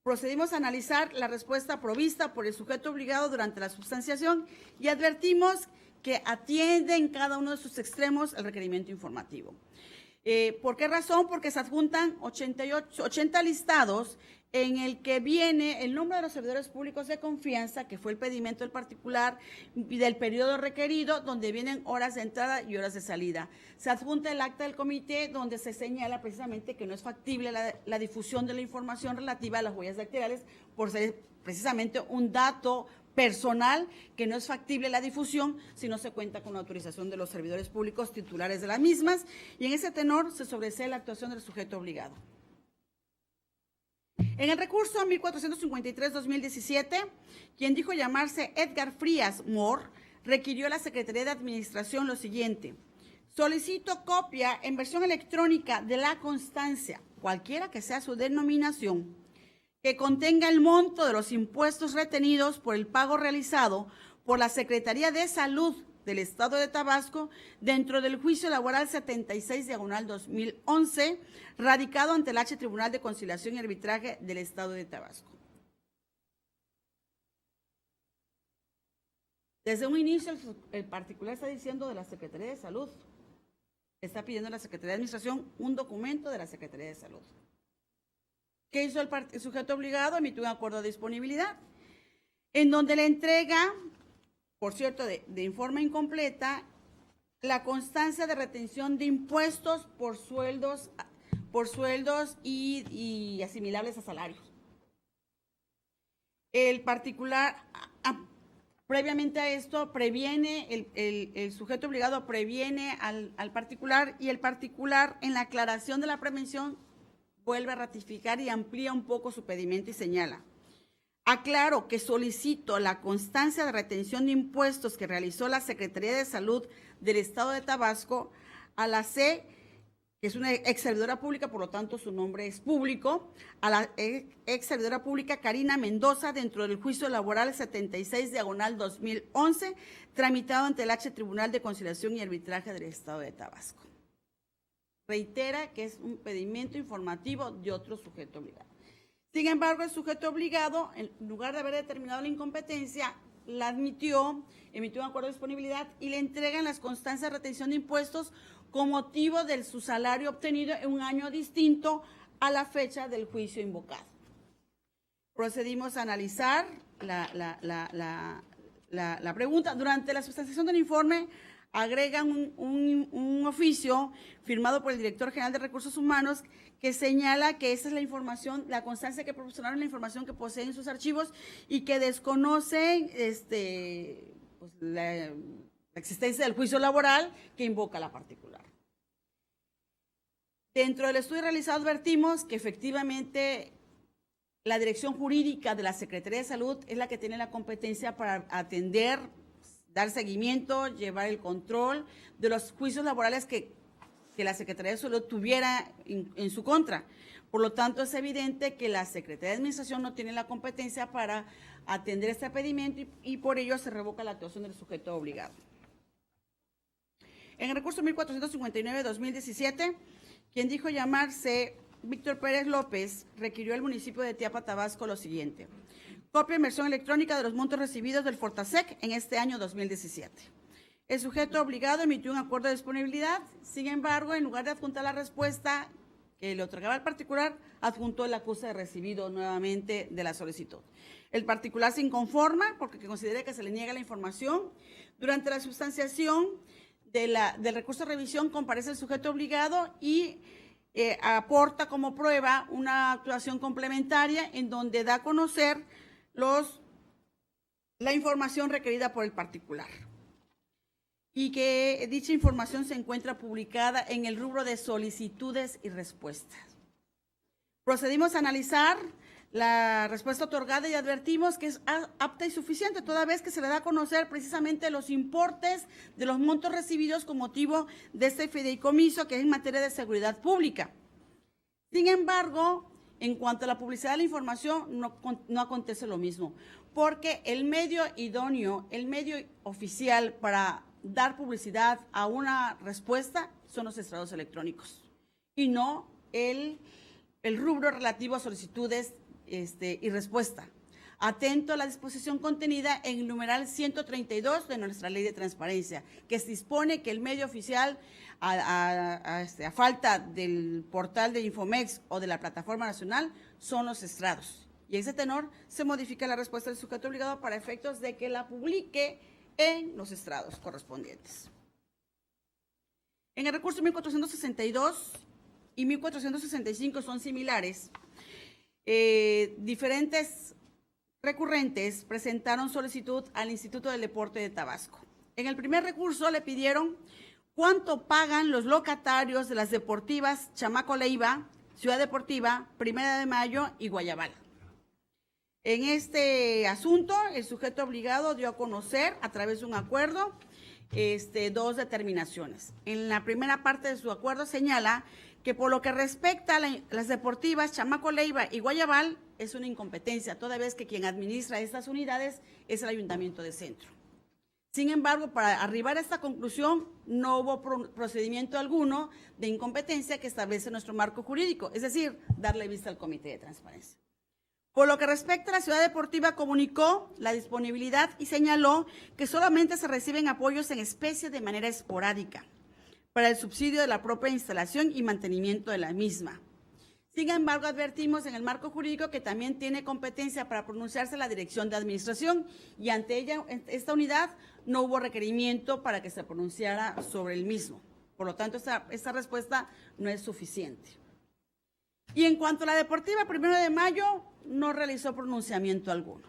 Procedimos a analizar la respuesta provista por el sujeto obligado durante la sustanciación y advertimos que atiende en cada uno de sus extremos el requerimiento informativo. ¿Por qué razón? Porque se adjuntan 80 listados en el que viene el nombre de los servidores públicos de confianza, que fue el pedimento del particular, y del periodo requerido, donde vienen horas de entrada y horas de salida. Se adjunta el acta del comité, donde se señala precisamente que no es factible la difusión de la información relativa a las huellas dactilares, por ser precisamente un dato personal que no es factible la difusión si no se cuenta con la autorización de los servidores públicos titulares de las mismas, y en ese tenor se sobresee la actuación del sujeto obligado. En el recurso 1453-2017, quien dijo llamarse Edgar Frías Moore, requirió a la Secretaría de Administración lo siguiente: solicito copia en versión electrónica de la constancia, cualquiera que sea su denominación, que contenga el monto de los impuestos retenidos por el pago realizado por la Secretaría de Salud del Estado de Tabasco dentro del juicio laboral 76/2011, radicado ante el H Tribunal de Conciliación y Arbitraje del Estado de Tabasco. Desde un inicio, el particular está diciendo de la Secretaría de Salud, está pidiendo a la Secretaría de Administración un documento de la Secretaría de Salud. ¿Qué hizo el sujeto obligado? Emitió un acuerdo de disponibilidad, en donde le entrega, por cierto, de forma incompleta, la constancia de retención de impuestos por sueldos y asimilables a salarios. El particular, previamente a esto, previene, el sujeto obligado previene al particular, y el particular, en la aclaración de la prevención, vuelve a ratificar y amplía un poco su pedimento y señala: aclaro que solicito la constancia de retención de impuestos que realizó la Secretaría de Salud del Estado de Tabasco a la C, que es una ex servidora pública, por lo tanto su nombre es público, a la ex servidora pública Karina Mendoza dentro del juicio laboral 76/2011, tramitado ante el H Tribunal de Conciliación y Arbitraje del Estado de Tabasco. reitera que es un pedimento informativo de otro sujeto obligado. Sin embargo, el sujeto obligado, en lugar de haber determinado la incompetencia, la admitió, emitió un acuerdo de disponibilidad y le entregan las constancias de retención de impuestos con motivo de su salario obtenido en un año distinto a la fecha del juicio invocado. Procedimos a analizar la pregunta. Durante la sustanciación del informe, agregan un oficio firmado por el director general de Recursos Humanos que señala que esa es la información, la constancia que proporcionaron, la información que poseen en sus archivos y que desconocen pues, la existencia del juicio laboral que invoca la particular. Dentro del estudio realizado advertimos que efectivamente la dirección jurídica de la Secretaría de Salud es la que tiene la competencia para atender, dar seguimiento, llevar el control de los juicios laborales que la Secretaría de Salud tuviera en su contra. Por lo tanto, es evidente que la Secretaría de Administración no tiene la competencia para atender este pedimento y por ello se revoca la actuación del sujeto obligado. En el recurso 1459-2017, quien dijo llamarse Víctor Pérez López, requirió al municipio de Tiapa, Tabasco, lo siguiente: copia de versión electrónica de los montos recibidos del Fortasec en este año 2017. El sujeto obligado emitió un acuerdo de disponibilidad, sin embargo, en lugar de adjuntar la respuesta que le otorgaba al particular, adjuntó el acuse de recibido nuevamente de la solicitud. El particular se inconforma porque considera que se le niega la información. Durante la sustanciación del recurso de revisión comparece el sujeto obligado y aporta como prueba una actuación complementaria en donde da a conocer la información requerida por el particular y que dicha información se encuentra publicada en el rubro de solicitudes y respuestas. Procedimos a analizar la respuesta otorgada y advertimos que es apta y suficiente, toda vez que se le da a conocer precisamente los importes de los montos recibidos con motivo de este fideicomiso que es en materia de seguridad pública. Sin embargo, en cuanto a la publicidad de la información, no acontece lo mismo, porque el medio idóneo, el medio oficial para dar publicidad a una respuesta son los estrados electrónicos y no el rubro relativo a solicitudes y respuesta. Atento a la disposición contenida en el numeral 132 de nuestra Ley de Transparencia, que se dispone que el medio oficial, a falta del portal de Infomex o de la Plataforma Nacional, son los estrados. Y en ese tenor se modifica la respuesta del sujeto obligado para efectos de que la publique en los estrados correspondientes. En el recurso 1462 y 1465 son similares. Diferentes recurrentes presentaron solicitud al Instituto del Deporte de Tabasco. En el primer recurso le pidieron cuánto pagan los locatarios de las deportivas Chamaco Leiva, Ciudad Deportiva, Primera de Mayo y Guayabal. En este asunto, el sujeto obligado dio a conocer a través de un acuerdo dos determinaciones. En la primera parte de su acuerdo señala que por lo que respecta a las deportivas Chamaco Leiva y Guayabal es una incompetencia, toda vez que quien administra estas unidades es el Ayuntamiento de Centro. Sin embargo, para arribar a esta conclusión no hubo procedimiento alguno de incompetencia que establece nuestro marco jurídico, es decir, darle vista al Comité de Transparencia. Por lo que respecta a la Ciudad Deportiva, comunicó la disponibilidad y señaló que solamente se reciben apoyos en especie de manera esporádica para el subsidio de la propia instalación y mantenimiento de la misma. Sin embargo, advertimos en el marco jurídico que también tiene competencia para pronunciarse la Dirección de Administración y ante ella, esta unidad, no hubo requerimiento para que se pronunciara sobre el mismo. Por lo tanto, esta respuesta no es suficiente. Y en cuanto a la deportiva, 1 de mayo, no realizó pronunciamiento alguno.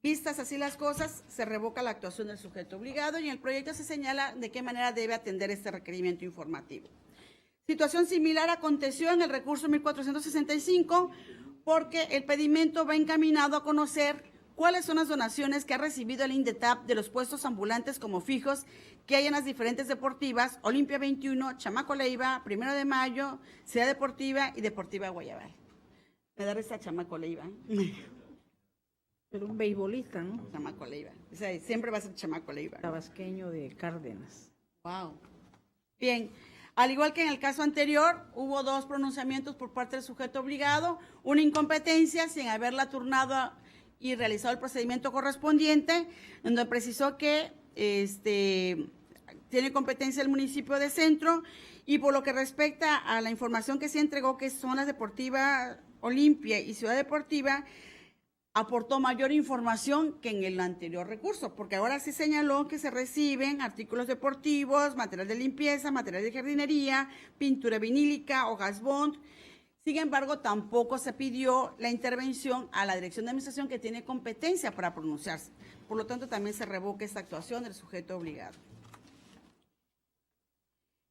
Vistas así las cosas, se revoca la actuación del sujeto obligado y en el proyecto se señala de qué manera debe atender este requerimiento informativo. Situación similar aconteció en el recurso 1465 porque el pedimento va encaminado a conocer cuáles son las donaciones que ha recibido el INDETAP de los puestos ambulantes como fijos que hay en las diferentes deportivas, Olimpia 21, Chamaco Leiva, 1 de mayo, Ciudad Deportiva y Deportiva Guayabal. Me da esa Chamaco Leiva. Pero un beisbolista, ¿no? Chamaco Leiva. O sea, siempre va a ser Chamaco Leiva. Tabasqueño de Cárdenas. Wow. Bien. Al igual que en el caso anterior, hubo 2 pronunciamientos por parte del sujeto obligado, una incompetencia sin haberla turnado y realizado el procedimiento correspondiente, donde precisó que tiene competencia el municipio de Centro, y por lo que respecta a la información que se entregó, que son las Deportiva Olimpia y Ciudad Deportiva, aportó mayor información que en el anterior recurso, porque ahora sí señaló que se reciben artículos deportivos, material de limpieza, material de jardinería, pintura vinílica, hojas bond. Sin embargo, tampoco se pidió la intervención a la Dirección de Administración, que tiene competencia para pronunciarse. Por lo tanto, también se revoca esta actuación del sujeto obligado.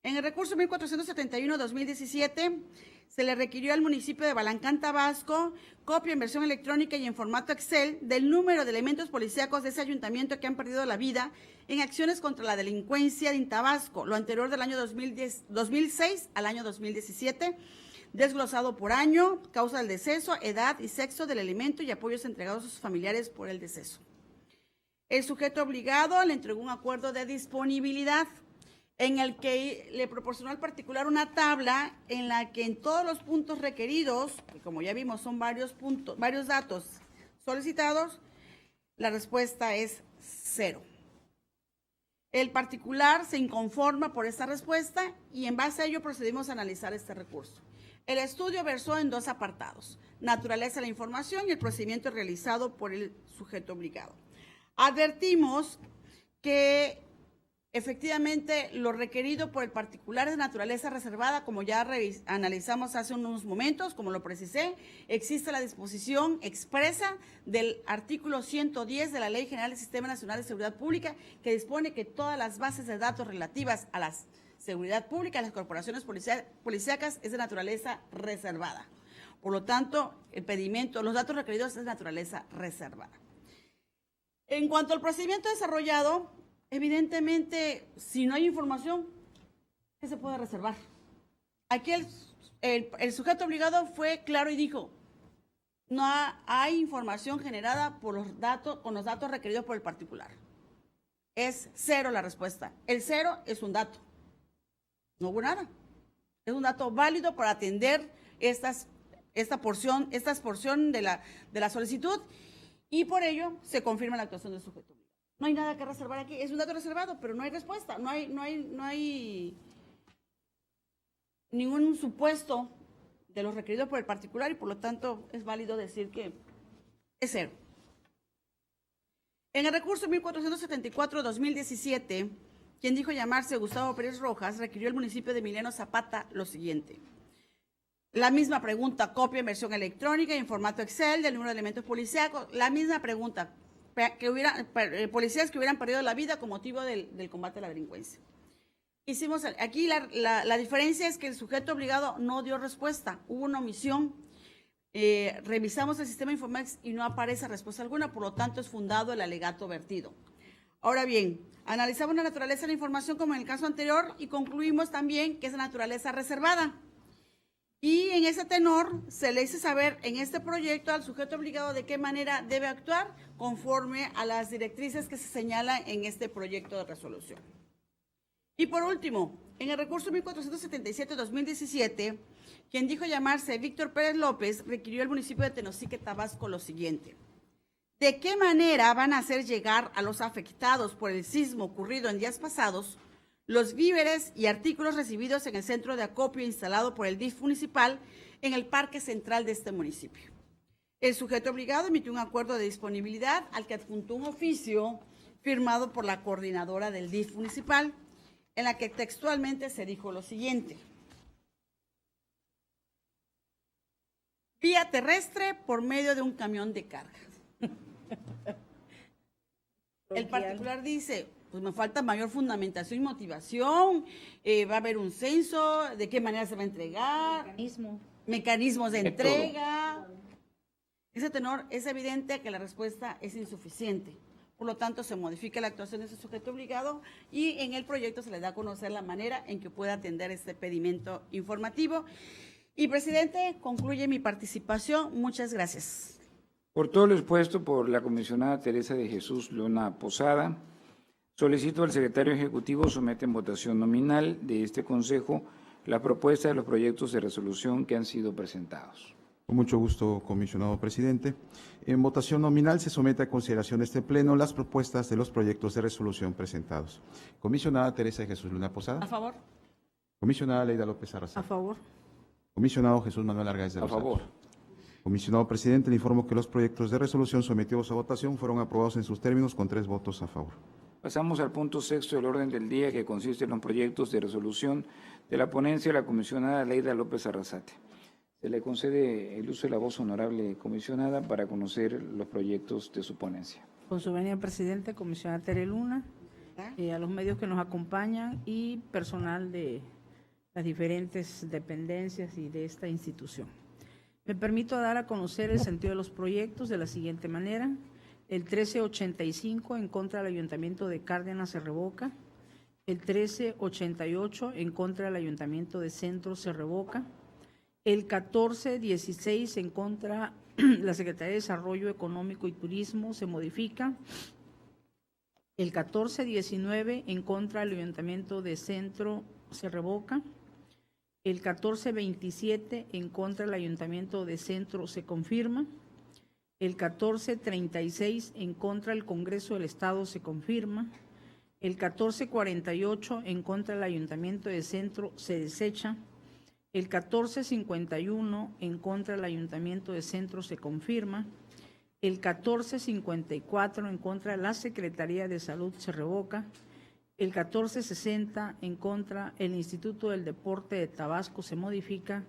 En el recurso 1471-2017, se le requirió al municipio de Balancán, Tabasco, copia en versión electrónica y en formato Excel del número de elementos policíacos de ese ayuntamiento que han perdido la vida en acciones contra la delincuencia en Tabasco, lo anterior del año 2006 al año 2017, desglosado por año, causa del deceso, edad y sexo del elemento y apoyos entregados a sus familiares por el deceso. El sujeto obligado le entregó un acuerdo de disponibilidad en el que le proporcionó al particular una tabla en la que en todos los puntos requeridos, que como ya vimos son varios datos solicitados, la respuesta es 0. El particular se inconforma por esta respuesta y en base a ello procedimos a analizar este recurso. El estudio versó en 2 apartados: naturaleza de la información y el procedimiento realizado por el sujeto obligado. Advertimos que efectivamente lo requerido por el particular es de naturaleza reservada, como ya analizamos hace unos momentos, como lo precisé, existe la disposición expresa del artículo 110 de la Ley General del Sistema Nacional de Seguridad Pública, que dispone que todas las bases de datos relativas a la seguridad pública, a las corporaciones policíacas, es de naturaleza reservada. Por lo tanto, el pedimento, los datos requeridos es de naturaleza reservada. En cuanto al procedimiento desarrollado, evidentemente, si no hay información, ¿qué se puede reservar? Aquí el sujeto obligado fue claro y dijo, no hay información generada por con los datos requeridos por el particular. Es 0 la respuesta. El 0 es un dato. No hubo nada. Es un dato válido para atender esta porción de la solicitud, y por ello se confirma la actuación del sujeto obligado. No hay nada que reservar aquí, es un dato reservado, pero no hay respuesta, no hay ningún supuesto de los requeridos por el particular, y por lo tanto es válido decir que es 0. En el recurso 1474-2017, quien dijo llamarse Gustavo Pérez Rojas, requirió al municipio de Emiliano Zapata lo siguiente: la misma pregunta, copia en versión electrónica y en formato Excel del número de elementos policíacos, la misma pregunta, que policías que hubieran perdido la vida con motivo del combate a la delincuencia. Hicimos aquí la diferencia es que el sujeto obligado no dio respuesta, hubo una omisión. Revisamos el sistema Infomex y no aparece respuesta alguna, por lo tanto es fundado el alegato vertido. Ahora bien, analizamos la naturaleza de la información como en el caso anterior y concluimos también que es de naturaleza reservada. Y en ese tenor se le hizo saber en este proyecto al sujeto obligado de qué manera debe actuar conforme a las directrices que se señalan en este proyecto de resolución. Y por último, en el recurso 1477-2017, quien dijo llamarse Víctor Pérez López, requirió al municipio de Tenosique, Tabasco, lo siguiente: ¿de qué manera van a hacer llegar a los afectados por el sismo ocurrido en días pasados los víveres y artículos recibidos en el centro de acopio instalado por el DIF municipal en el parque central de este municipio? El sujeto obligado emitió un acuerdo de disponibilidad al que adjuntó un oficio firmado por la coordinadora del DIF municipal, en la que textualmente se dijo lo siguiente: vía terrestre por medio de un camión de carga. El particular dice, pues me falta mayor fundamentación y motivación, va a haber un censo, de qué manera se va a entregar, mecanismos de entrega. Ese tenor es evidente que la respuesta es insuficiente. Por lo tanto, se modifica la actuación de ese sujeto obligado y en el proyecto se le da a conocer la manera en que puede atender este pedimento informativo. Y, presidente, concluye mi participación. Muchas gracias. Por todo lo expuesto por la comisionada Teresa de Jesús Luna Posada, Solicito al secretario ejecutivo someta en votación nominal de este Consejo la propuesta de los proyectos de resolución que han sido presentados. Con mucho gusto, comisionado presidente. En votación nominal se somete a consideración de este Pleno las propuestas de los proyectos de resolución presentados. Comisionada Teresa de Jesús Luna Posada. A favor. Comisionada Leida López Arrazá. A favor. Comisionado Jesús Manuel Argáez de A los favor. Santos. Comisionado presidente, le informo que los proyectos de resolución sometidos a votación fueron aprobados en sus términos con 3 votos a favor. Pasamos al punto sexto del orden del día, que consiste en los proyectos de resolución de la ponencia de la comisionada Leida López Arrazate. Se le concede el uso de la voz, honorable comisionada, para conocer los proyectos de su ponencia. Con su venia, presidente, comisionada Tere Luna, a los medios que nos acompañan y personal de las diferentes dependencias y de esta institución. Me permito dar a conocer el sentido de los proyectos de la siguiente manera. El 1385 en contra del Ayuntamiento de Cárdenas se revoca. El 1388 en contra del Ayuntamiento de Centro se revoca. El 1416 en contra la Secretaría de Desarrollo Económico y Turismo se modifica. El 1419 en contra del Ayuntamiento de Centro se revoca. El 1427 en contra del Ayuntamiento de Centro se confirma. El 1436 en contra del Congreso del Estado se confirma. El 1448 en contra del Ayuntamiento de Centro se desecha. El 1451 en contra del Ayuntamiento de Centro se confirma. El 1454 en contra de la Secretaría de Salud se revoca. El 1460 en contra el Instituto del Deporte de Tabasco se modifica.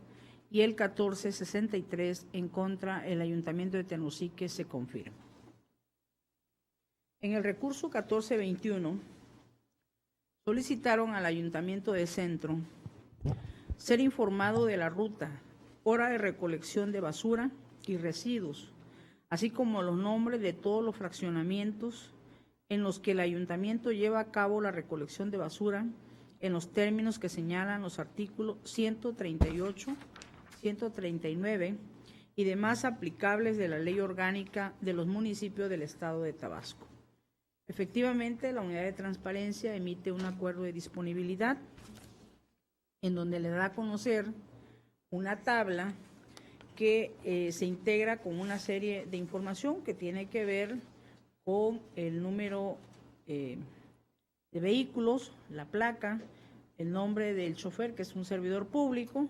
Y el 1463 en contra el Ayuntamiento de Tenosique se confirma. En el recurso 1421 solicitaron al Ayuntamiento de Centro ser informado de la ruta, hora de recolección de basura y residuos, así como los nombres de todos los fraccionamientos en los que el Ayuntamiento lleva a cabo la recolección de basura en los términos que señalan los artículos 138, 139 y demás aplicables de la Ley Orgánica de los Municipios del Estado de Tabasco. Efectivamente, la Unidad de Transparencia emite un acuerdo de disponibilidad en donde le da a conocer una tabla que se integra con una serie de información que tiene que ver con el número de vehículos, la placa, el nombre del chofer, que es un servidor público.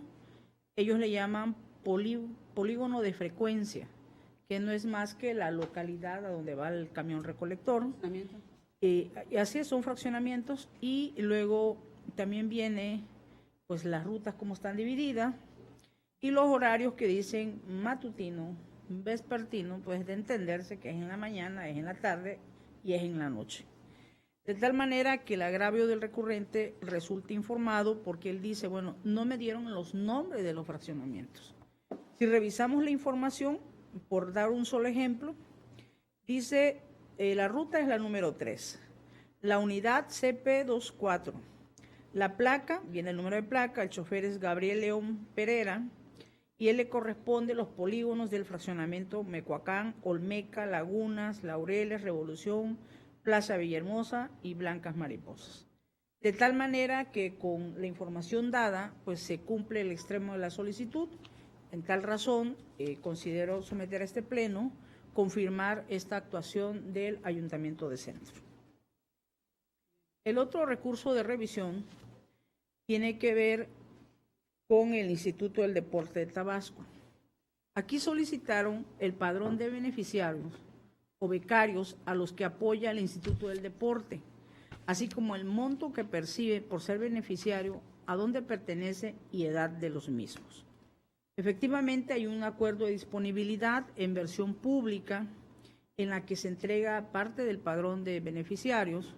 Ellos le llaman polígono de frecuencia, que no es más que la localidad a donde va el camión recolector. Y así son fraccionamientos, y luego también viene pues las rutas como están divididas y los horarios que dicen matutino, vespertino, pues de entenderse que es en la mañana, es en la tarde y es en la noche. De tal manera que el agravio del recurrente resulta informado porque él dice, bueno, no me dieron los nombres de los fraccionamientos. Si revisamos la información, por dar un solo ejemplo, dice la ruta es la número 3, la unidad CP24, la placa, viene el número de placa, el chofer es Gabriel León Pereira, y él le corresponde los polígonos del fraccionamiento Mecoacán, Olmeca, Lagunas, Laureles, Revolución, Plaza Villahermosa y Blancas Mariposas. De tal manera que con la información dada, pues se cumple el extremo de la solicitud. En tal razón, considero someter a este pleno, confirmar esta actuación del Ayuntamiento de Centro. El otro recurso de revisión tiene que ver con el Instituto del Deporte de Tabasco. Aquí solicitaron el padrón de beneficiarios o becarios a los que apoya el Instituto del Deporte, así como el monto que percibe por ser beneficiario, a dónde pertenece y edad de los mismos. Efectivamente, hay un acuerdo de disponibilidad en versión pública en la que se entrega parte del padrón de beneficiarios,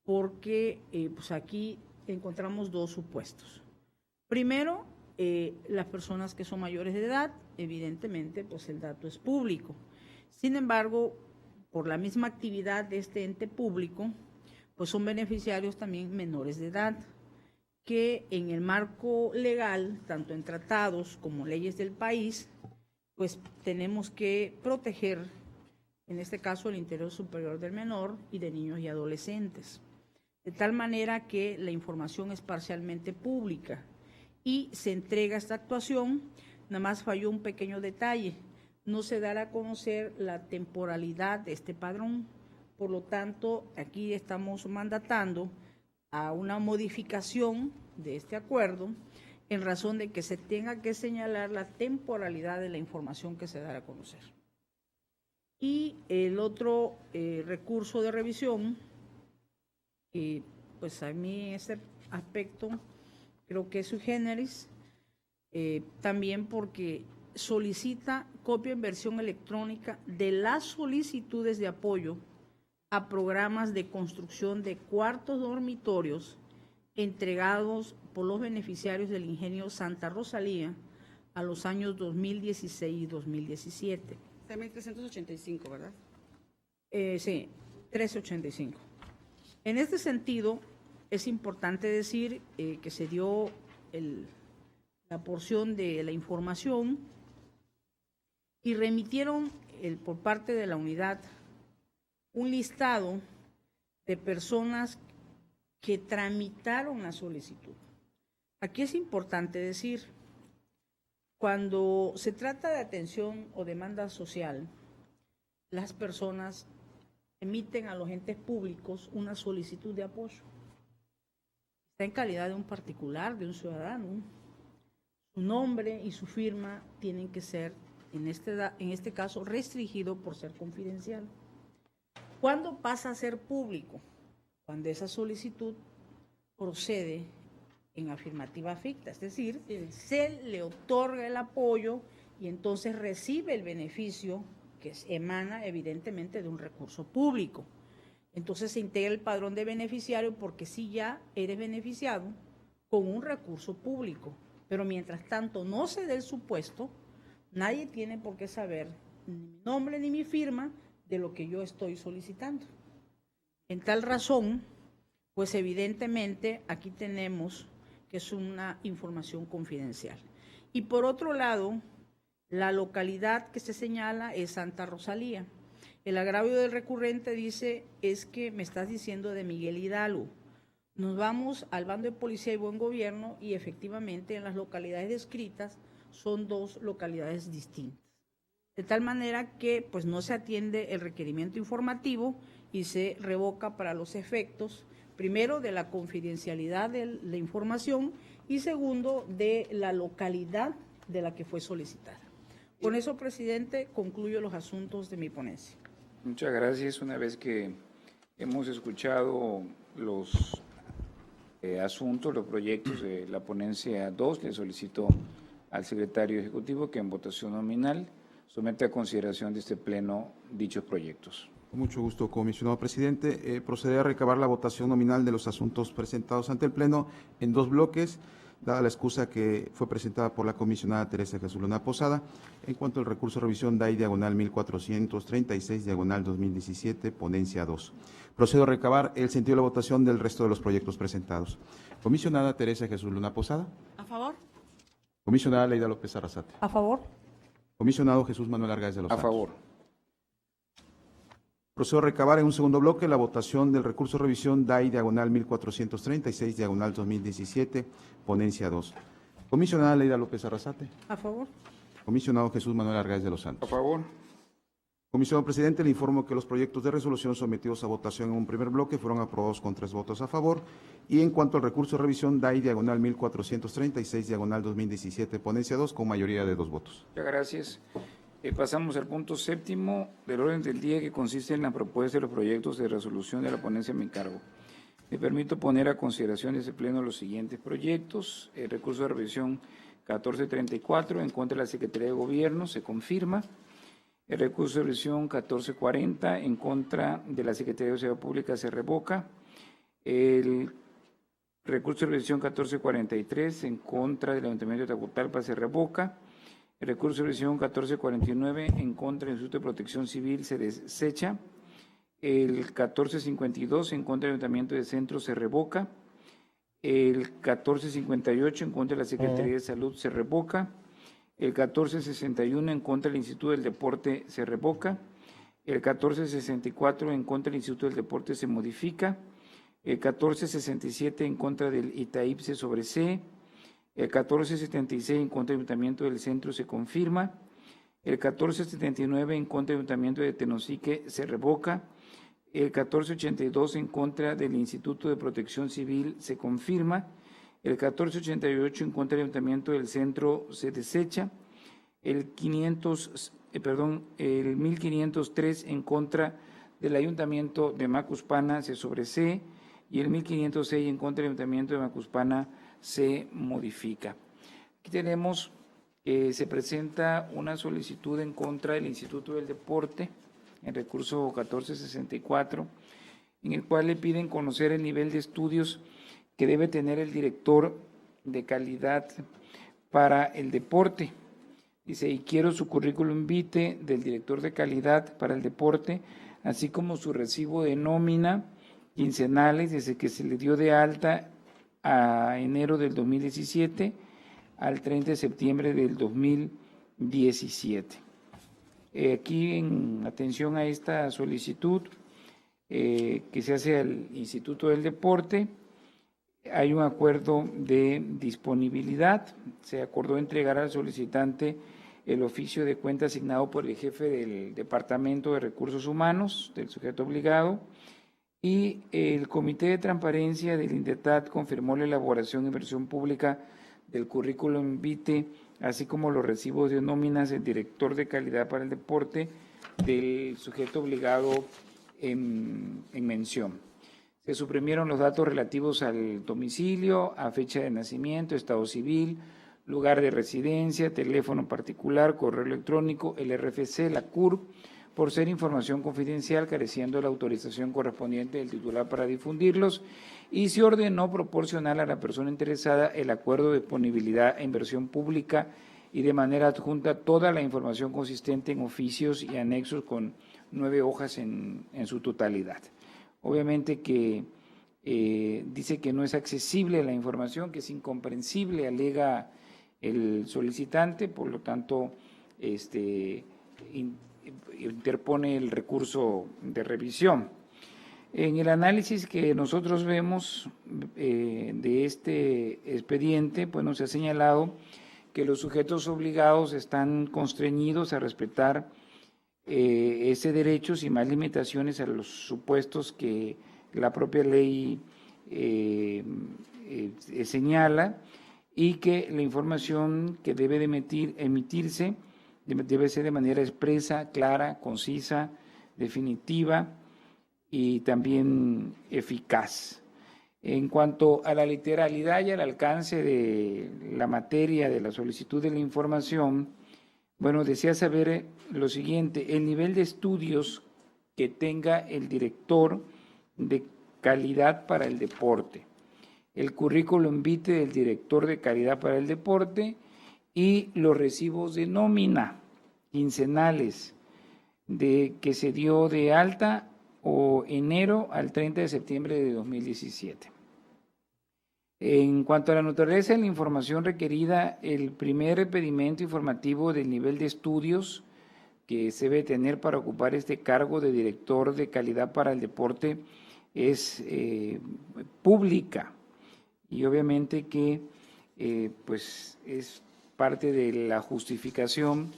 porque pues aquí encontramos dos supuestos. Primero, las personas que son mayores de edad, evidentemente, pues el dato es público. Sin embargo, por la misma actividad de este ente público, pues son beneficiarios también menores de edad, que en el marco legal, tanto en tratados como leyes del país, pues tenemos que proteger, en este caso, el interés superior del menor y de niños y adolescentes. de tal manera que la información es parcialmente pública y se entrega esta actuación. Nada más falló un pequeño detalle: no se dará a conocer la temporalidad de este padrón. Por lo tanto, aquí estamos mandatando a una modificación de este acuerdo en razón de que se tenga que señalar la temporalidad de la información que se dará a conocer. Y el otro recurso de revisión, pues a mí ese aspecto creo que es sui generis, también porque solicita copia en versión electrónica de las solicitudes de apoyo a programas de construcción de cuartos dormitorios entregados por los beneficiarios del Ingenio Santa Rosalía a los años 2016 y 2017. 1385, ¿verdad? Sí, 1385. En este sentido, es importante decir que se dio la porción de la información y remitieron por parte de la unidad un listado de personas que tramitaron la solicitud. Aquí es importante decir, cuando se trata de atención o demanda social, las personas emiten a los entes públicos una solicitud de apoyo. Está en calidad de un particular, de un ciudadano. Su nombre y su firma tienen que ser, en este caso, restringido por ser confidencial. ¿Cuándo pasa a ser público? Cuando esa solicitud procede en afirmativa ficta, es decir, se le otorga el apoyo y entonces recibe el beneficio que emana evidentemente de un recurso público. Entonces se integra el padrón de beneficiario porque sí ya eres beneficiado con un recurso público, pero mientras tanto no se dé el supuesto, nadie tiene por qué saber ni mi nombre ni mi firma de lo que yo estoy solicitando. En tal razón, pues evidentemente aquí tenemos que es una información confidencial. Y por otro lado, la localidad que se señala es Santa Rosalía. El agravio del recurrente dice, es que me estás diciendo de Miguel Hidalgo. Nos vamos al bando de policía y buen gobierno y efectivamente en las localidades descritas son dos localidades distintas. De tal manera que pues no se atiende el requerimiento informativo y se revoca para los efectos, primero, de la confidencialidad de la información y segundo, de la localidad de la que fue solicitada. Con eso, presidente, concluyo los asuntos de mi ponencia. Muchas gracias. Una vez que hemos escuchado los asuntos, los proyectos de la ponencia 2, le solicito al secretario ejecutivo que en votación nominal somete a consideración de este pleno dichos proyectos. Con mucho gusto, comisionado presidente. Procederé a recabar la votación nominal de los asuntos presentados ante el pleno en dos bloques, dada la excusa que fue presentada por la comisionada Teresa Jesús Luna Posada, en cuanto al recurso de revisión DAI diagonal 1436, diagonal 2017, ponencia 2. Procedo a recabar el sentido de la votación del resto de los proyectos presentados. Comisionada Teresa Jesús Luna Posada. ¿A favor? Comisionada Leida López Arrasate. A favor. Comisionado Jesús Manuel Argáez de los Santos. A favor. Procedo a recabar en un segundo bloque la votación del recurso de revisión DAI diagonal 1436, diagonal 2017, ponencia 2. Comisionada Leida López Arrasate. A favor. Comisionado Jesús Manuel Argáez de los A Santos. favor. Comisionado presidente, le informo que los proyectos de resolución sometidos a votación en un primer bloque fueron aprobados con 3 votos a favor. Y en cuanto al recurso de revisión DAI diagonal 1436, diagonal 2017, ponencia 2, con mayoría de 2 votos. Muchas gracias. Pasamos al punto séptimo del orden del día, que consiste en la propuesta de los proyectos de resolución de la ponencia a mi cargo. Me permito poner a consideración de este pleno los siguientes proyectos. El recurso de revisión 1434 en contra de la Secretaría de Gobierno se confirma. El recurso de revisión 1440 en contra de la Secretaría de Seguridad Pública se revoca. El recurso de revisión 1443 en contra del Ayuntamiento de Tacotalpa se revoca. El recurso de revisión 1449 en contra del Instituto de Protección Civil se desecha. El 1452 en contra del Ayuntamiento de Centro se revoca. El 1458 en contra de la Secretaría de Salud se revoca. El 1461 en contra del Instituto del Deporte se revoca. El 1464 en contra del Instituto del Deporte se modifica. el 1467 en contra del ITAIPSE sobre C, el 1476 en contra del Ayuntamiento del Centro se confirma, el 1479 en contra del Ayuntamiento de Tenosique se revoca, el 1482 en contra del Instituto de Protección Civil se confirma, el 1488 en contra del Ayuntamiento del Centro se desecha, el 1503 en contra del Ayuntamiento de Macuspana se sobresee y el 1506 en contra del Ayuntamiento de Macuspana se modifica. Aquí tenemos que se presenta una solicitud en contra del Instituto del Deporte, en recurso 1464, en el cual le piden conocer el nivel de estudios que debe tener el director de calidad para el deporte. Dice, y quiero su currículum vitae del director de calidad para el deporte, así como su recibo de nómina quincenales desde que se le dio de alta a enero del 2017 al 30 de septiembre del 2017. Aquí, en atención a esta solicitud que se hace al Instituto del Deporte, hay un acuerdo de disponibilidad. Se acordó entregar al solicitante el oficio de cuenta asignado por el jefe del Departamento de Recursos Humanos del sujeto obligado, y el Comité de Transparencia del INDETAT confirmó la elaboración y versión pública del currículum vitae, así como los recibos de nóminas del director de calidad para el deporte del sujeto obligado en mención. Se suprimieron los datos relativos al domicilio, a fecha de nacimiento, estado civil, lugar de residencia, teléfono particular, correo electrónico, el RFC, la CURP, por ser información confidencial, careciendo de la autorización correspondiente del titular para difundirlos, y se ordenó proporcionar a la persona interesada el acuerdo de disponibilidad en versión pública y de manera adjunta toda la información consistente en oficios y anexos con 9 hojas en su totalidad. Obviamente que dice que no es accesible la información, que es incomprensible, alega el solicitante, por lo tanto interpone el recurso de revisión. En el análisis que nosotros vemos de este expediente, pues nos ha señalado que los sujetos obligados están constreñidos a respetar ese derecho sin más limitaciones a los supuestos que la propia ley señala, y que la información que debe de emitirse debe ser de manera expresa, clara, concisa, definitiva y también eficaz. En cuanto a la literalidad y al alcance de la materia de la solicitud de la información, bueno, desea saber lo siguiente: el nivel de estudios que tenga el director de calidad para el deporte, el currículum vitae del director de calidad para el deporte y los recibos de nómina quincenales de que se dio de alta o enero al 30 de septiembre de 2017. En cuanto a la naturaleza de la información requerida, el primer pedimento informativo del nivel de estudios que se debe tener para ocupar este cargo de director de calidad para el deporte es pública, y obviamente que pues es parte de la justificación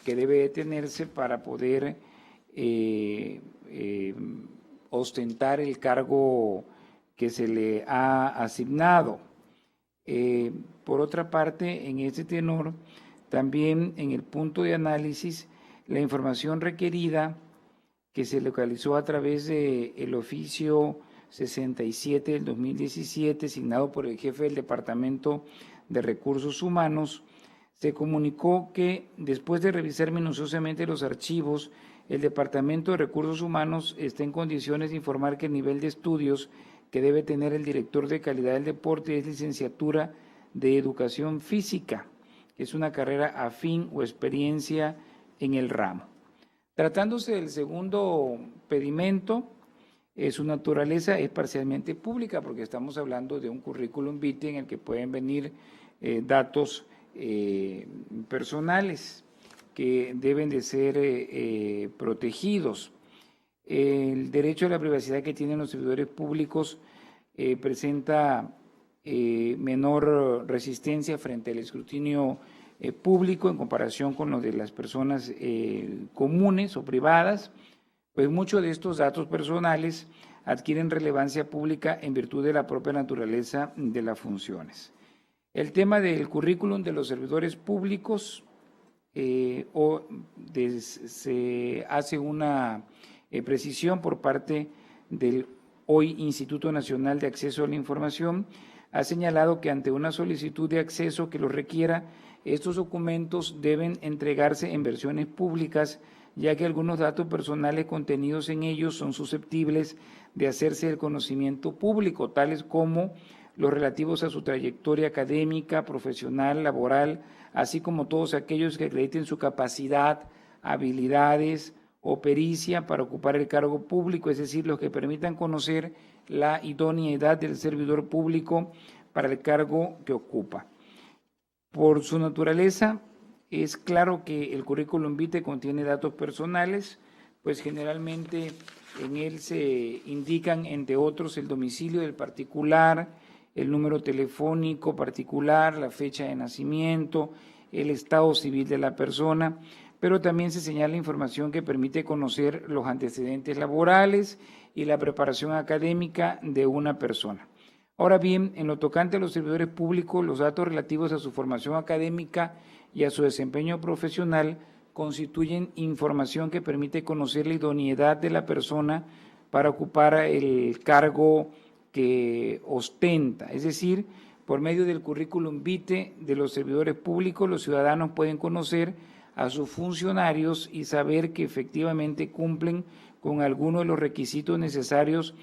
que debe tenerse para poder ostentar el cargo que se le ha asignado. Por otra parte, en este tenor, también en el punto de análisis, la información requerida que se localizó a través del oficio 67 del 2017, asignado por el jefe del Departamento de Recursos Humanos, se comunicó que después de revisar minuciosamente los archivos, el Departamento de Recursos Humanos está en condiciones de informar que el nivel de estudios que debe tener el director de calidad del deporte es licenciatura de Educación Física, que es una carrera afín o experiencia en el ramo. Tratándose del segundo pedimento, su naturaleza es parcialmente pública, porque estamos hablando de un currículum vitae en el que pueden venir datos personales que deben de ser protegidos. El derecho a la privacidad que tienen los servidores públicos presenta menor resistencia frente al escrutinio público en comparación con lo de las personas comunes o privadas, pues muchos de estos datos personales adquieren relevancia pública en virtud de la propia naturaleza de las funciones. El tema del currículum de los servidores públicos, se hace una precisión por parte del hoy Instituto Nacional de Acceso a la Información. Ha señalado que ante una solicitud de acceso que lo requiera, estos documentos deben entregarse en versiones públicas, ya que algunos datos personales contenidos en ellos son susceptibles de hacerse del conocimiento público, tales como los relativos a su trayectoria académica, profesional, laboral, así como todos aquellos que acrediten su capacidad, habilidades o pericia para ocupar el cargo público, es decir, los que permitan conocer la idoneidad del servidor público para el cargo que ocupa. Por su naturaleza, es claro que el currículum vitae contiene datos personales, pues generalmente en él se indican, entre otros, el domicilio del particular, el número telefónico particular, la fecha de nacimiento, el estado civil de la persona, pero también se señala información que permite conocer los antecedentes laborales y la preparación académica de una persona. Ahora bien, en lo tocante a los servidores públicos, los datos relativos a su formación académica y a su desempeño profesional constituyen información que permite conocer la idoneidad de la persona para ocupar el cargo que ostenta. Es decir, por medio del currículum vitae de los servidores públicos, los ciudadanos pueden conocer a sus funcionarios y saber que efectivamente cumplen con algunos de los requisitos necesarios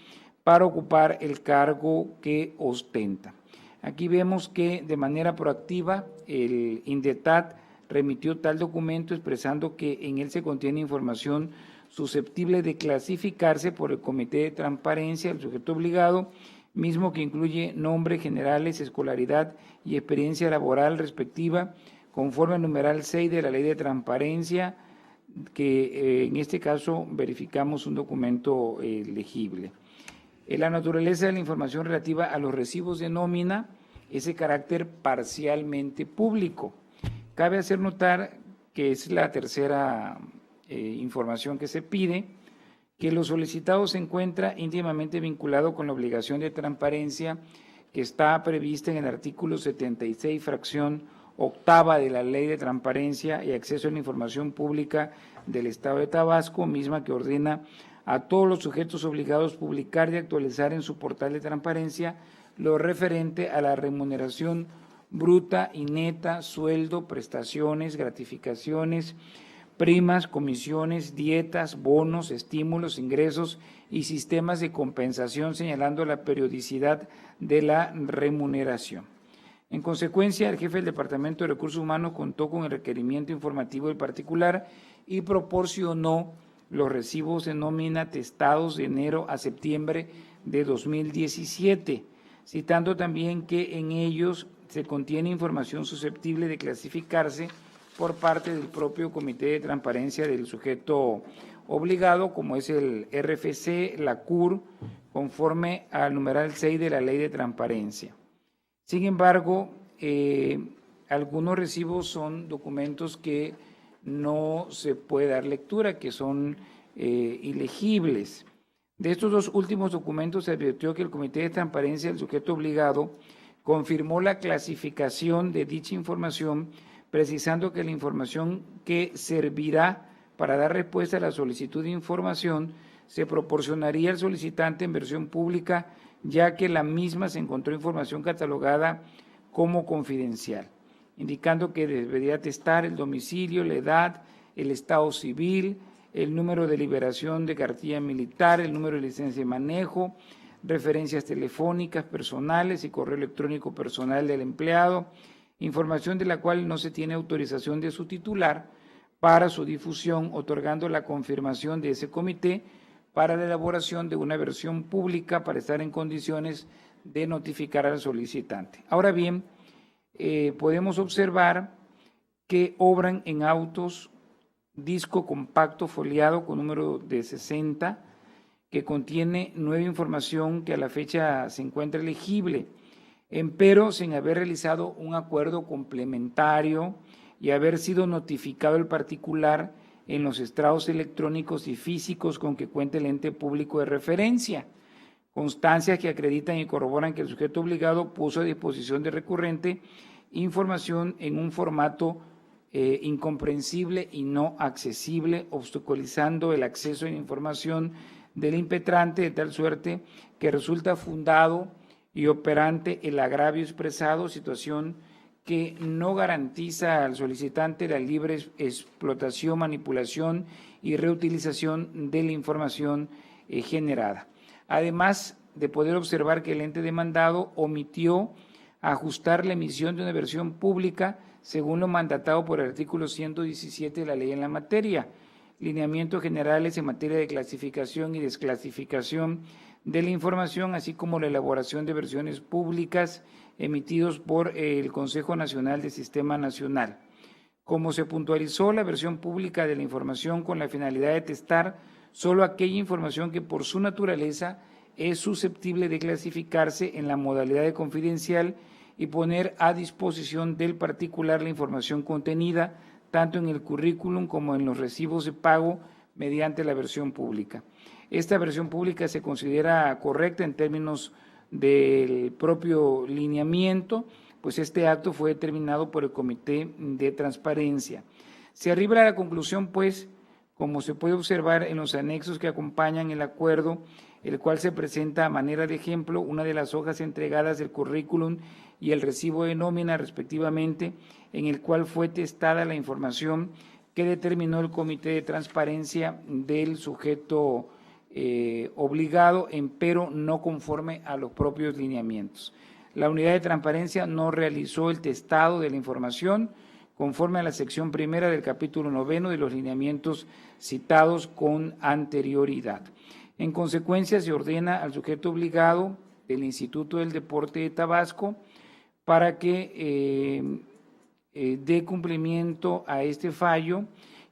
para ocupar el cargo que ostenta. Aquí vemos que de manera proactiva el INDETAT remitió tal documento expresando que en él se contiene información susceptible de clasificarse por el Comité de Transparencia del sujeto obligado, mismo que incluye nombres generales, escolaridad y experiencia laboral respectiva, conforme al numeral 6 de la Ley de Transparencia, que en este caso verificamos un documento legible. La naturaleza de la información relativa a los recibos de nómina es de carácter parcialmente público. Cabe hacer notar que es la tercera información que se pide, que lo solicitado se encuentra íntimamente vinculado con la obligación de transparencia que está prevista en el artículo 76, fracción octava de la Ley de Transparencia y Acceso a la Información Pública del Estado de Tabasco, misma que ordena a todos los sujetos obligados a publicar y actualizar en su portal de transparencia lo referente a la remuneración bruta y neta, sueldo, prestaciones, gratificaciones, primas, comisiones, dietas, bonos, estímulos, ingresos y sistemas de compensación, señalando la periodicidad de la remuneración. En consecuencia, el jefe del Departamento de Recursos Humanos contó con el requerimiento informativo del particular y proporcionó los recibos de nómina atestados de enero a septiembre de 2017, citando también que en ellos se contiene información susceptible de clasificarse por parte del propio Comité de Transparencia del sujeto obligado, como es el RFC, la CUR, conforme al numeral 6 de la Ley de Transparencia. Sin embargo, algunos recibos son documentos que no se puede dar lectura, que son ilegibles. De estos dos últimos documentos se advirtió que el Comité de Transparencia del sujeto obligado confirmó la clasificación de dicha información, precisando que la información que servirá para dar respuesta a la solicitud de información se proporcionaría al solicitante en versión pública, ya que la misma se encontró información catalogada como confidencial, indicando que debería atestar el domicilio, la edad, el estado civil, el número de liberación de cartilla militar, el número de licencia de manejo, referencias telefónicas personales y correo electrónico personal del empleado, información de la cual no se tiene autorización de su titular para su difusión, otorgando la confirmación de ese comité para la elaboración de una versión pública para estar en condiciones de notificar al solicitante. Ahora bien, podemos observar que obran en autos disco compacto foliado con número de 60, que contiene nueva información que a la fecha se encuentra elegible, empero sin haber realizado un acuerdo complementario y haber sido notificado el particular en los estrados electrónicos y físicos con que cuenta el ente público de referencia. Constancias que acreditan y corroboran que el sujeto obligado puso a disposición del recurrente información en un formato incomprensible y no accesible, obstaculizando el acceso a la información del impetrante de tal suerte que resulta fundado y operante el agravio expresado, situación que no garantiza al solicitante la libre explotación, manipulación y reutilización de la información generada. Además de poder observar que el ente demandado omitió ajustar la emisión de una versión pública según lo mandatado por el artículo 117 de la ley en la materia, lineamientos generales en materia de clasificación y desclasificación de la información, así como la elaboración de versiones públicas emitidos por el Consejo Nacional del Sistema Nacional. Como se puntualizó, la versión pública de la información con la finalidad de testar solo aquella información que por su naturaleza es susceptible de clasificarse en la modalidad de confidencial y poner a disposición del particular la información contenida tanto en el currículum como en los recibos de pago mediante la versión pública. Esta versión pública se considera correcta en términos del propio lineamiento, pues este acto fue determinado por el Comité de Transparencia. Se arriba a la conclusión, pues, como se puede observar en los anexos que acompañan el acuerdo, el cual se presenta a manera de ejemplo una de las hojas entregadas del currículum y el recibo de nómina respectivamente, en el cual fue testada la información que determinó el Comité de Transparencia del sujeto obligado, empero no conforme a los propios lineamientos. La unidad de transparencia no realizó el testado de la información conforme a la sección primera del capítulo 9 de los lineamientos citados con anterioridad. En consecuencia, se ordena al sujeto obligado del Instituto del Deporte de Tabasco para que dé cumplimiento a este fallo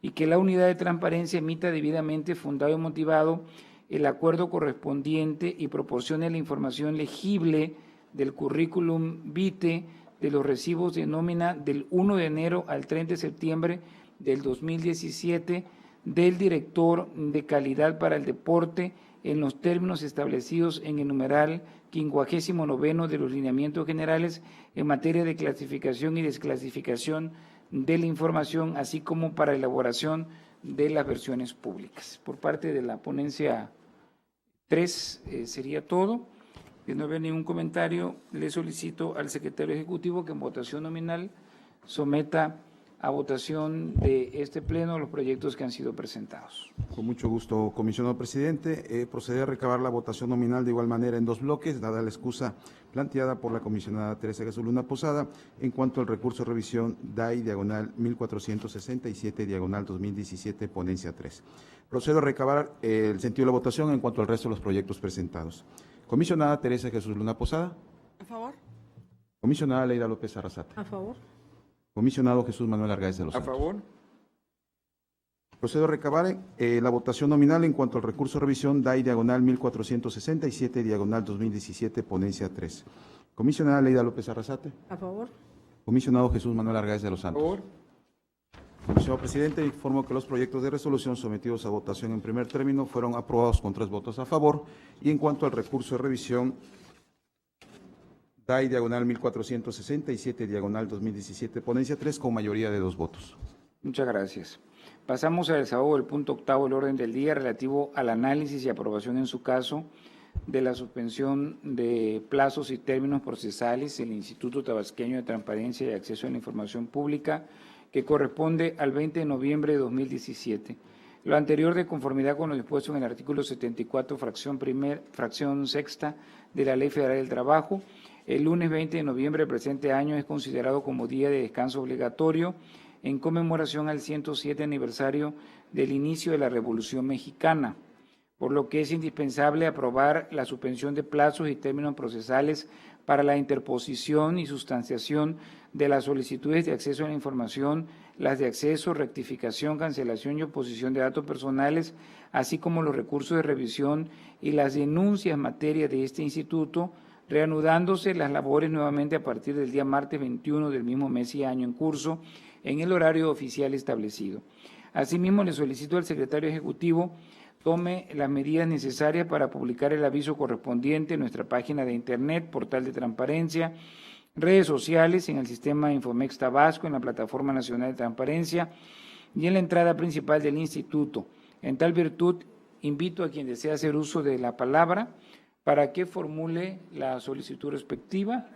y que la unidad de transparencia emita debidamente fundado y motivado el acuerdo correspondiente y proporcione la información legible del currículum vitae de los recibos de nómina del 1 de enero al 30 de septiembre del 2017 del director de calidad para el deporte en los términos establecidos en el numeral 59 de los lineamientos generales en materia de clasificación y desclasificación de la información, así como para elaboración de las versiones públicas. Por parte de la ponencia 3 sería todo. Si no veo ningún comentario, le solicito al secretario ejecutivo que en votación nominal someta a votación de este pleno los proyectos que han sido presentados. Con mucho gusto, comisionado presidente. Proceder a recabar la votación nominal de igual manera en dos bloques, dada la excusa planteada por la comisionada Teresa Jesús Luna Posada en cuanto al recurso de revisión DAI diagonal 1467 diagonal 2017 ponencia 3. Procedo a recabar el sentido de la votación en cuanto al resto de los proyectos presentados. Comisionada Teresa Jesús Luna Posada. A favor. Comisionada Leida López Arrasate. A favor. Comisionado Jesús Manuel Argáez de los Santos. A favor. Procedo a recabar la votación nominal en cuanto al recurso de revisión DAI diagonal 1467 diagonal 2017 ponencia 3. Comisionada Leida López Arrasate. A favor. Comisionado Jesús Manuel Argáez de los Santos. A favor. Comisionado presidente, informo que los proyectos de resolución sometidos a votación en primer término fueron aprobados con 3 votos a favor y en cuanto al recurso de revisión DAI diagonal 1467 diagonal 2017 ponencia 3 con mayoría de 2 votos. Muchas gracias. Pasamos al desahogo del punto octavo del orden del día relativo al análisis y aprobación en su caso de la suspensión de plazos y términos procesales del Instituto Tabasqueño de Transparencia y Acceso a la Información Pública que corresponde al 20 de noviembre de 2017. Lo anterior de conformidad con lo dispuesto en el artículo 74, fracción sexta de la Ley Federal del Trabajo. El lunes 20 de noviembre del presente año es considerado como día de descanso obligatorio en conmemoración al 107 aniversario del inicio de la Revolución Mexicana. por lo que es indispensable aprobar la suspensión de plazos y términos procesales para la interposición y sustanciación de las solicitudes de acceso a la información, las de acceso, rectificación, cancelación y oposición de datos personales, así como los recursos de revisión y las denuncias en materia de este instituto, reanudándose las labores nuevamente a partir del día martes 21 del mismo mes y año en curso, en el horario oficial establecido. Asimismo, le solicito al secretario ejecutivo tome las medidas necesarias para publicar el aviso correspondiente en nuestra página de internet, portal de transparencia, redes sociales, en el sistema Infomex Tabasco, en la Plataforma Nacional de Transparencia y en la entrada principal del instituto. En tal virtud, invito a quien desea hacer uso de la palabra para que formule la solicitud respectiva.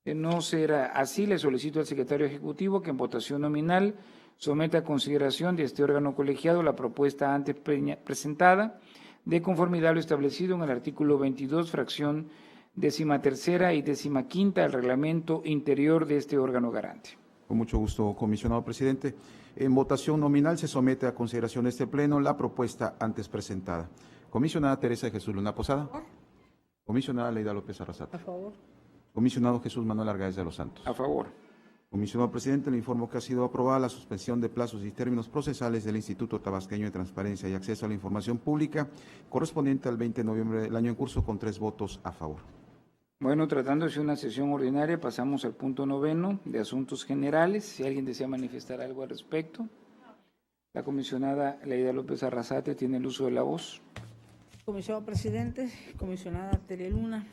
De no ser así, le solicito al secretario ejecutivo que en votación nominal someta a consideración de este órgano colegiado la propuesta antes presentada, de conformidad a lo establecido en el artículo 22, fracción 13ª y 15ª del reglamento interior de este órgano garante. Con mucho gusto, comisionado presidente. En votación nominal se somete a consideración de este pleno la propuesta antes presentada. Comisionada Teresa de Jesús Luna Posada. Comisionada Leida López Arrasate. A favor. Comisionado Jesús Manuel Argáez de los Santos. A favor. Comisionado presidente, le informo que ha sido aprobada la suspensión de plazos y términos procesales del Instituto Tabasqueño de Transparencia y Acceso a la Información Pública, correspondiente al 20 de noviembre del año en curso, con 3 votos a favor. Bueno, tratándose de una sesión ordinaria, pasamos al punto 9 de asuntos generales. Si alguien desea manifestar algo al respecto. La comisionada Leida López Arrasate tiene el uso de la voz. Comisionado presidente, comisionada Tere Luna,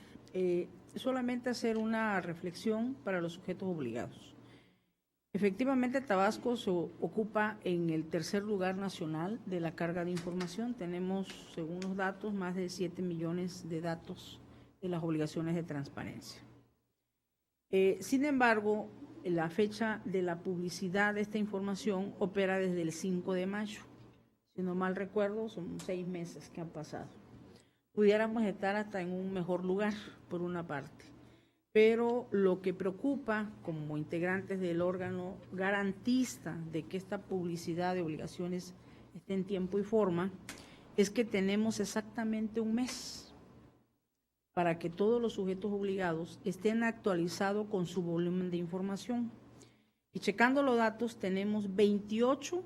solamente hacer una reflexión para los sujetos obligados. Efectivamente, Tabasco se ocupa en el tercer lugar nacional de la carga de información. Tenemos, según los datos, más de 7 millones de datos de las obligaciones de transparencia. Sin embargo, la fecha de la publicidad de esta información opera desde el 5 de mayo. Si no mal recuerdo, son 6 meses que han pasado. Pudiéramos estar hasta en un mejor lugar, por una parte. Pero lo que preocupa como integrantes del órgano garantista de que esta publicidad de obligaciones esté en tiempo y forma, es que tenemos exactamente un mes para que todos los sujetos obligados estén actualizados con su volumen de información. Y checando los datos, tenemos 28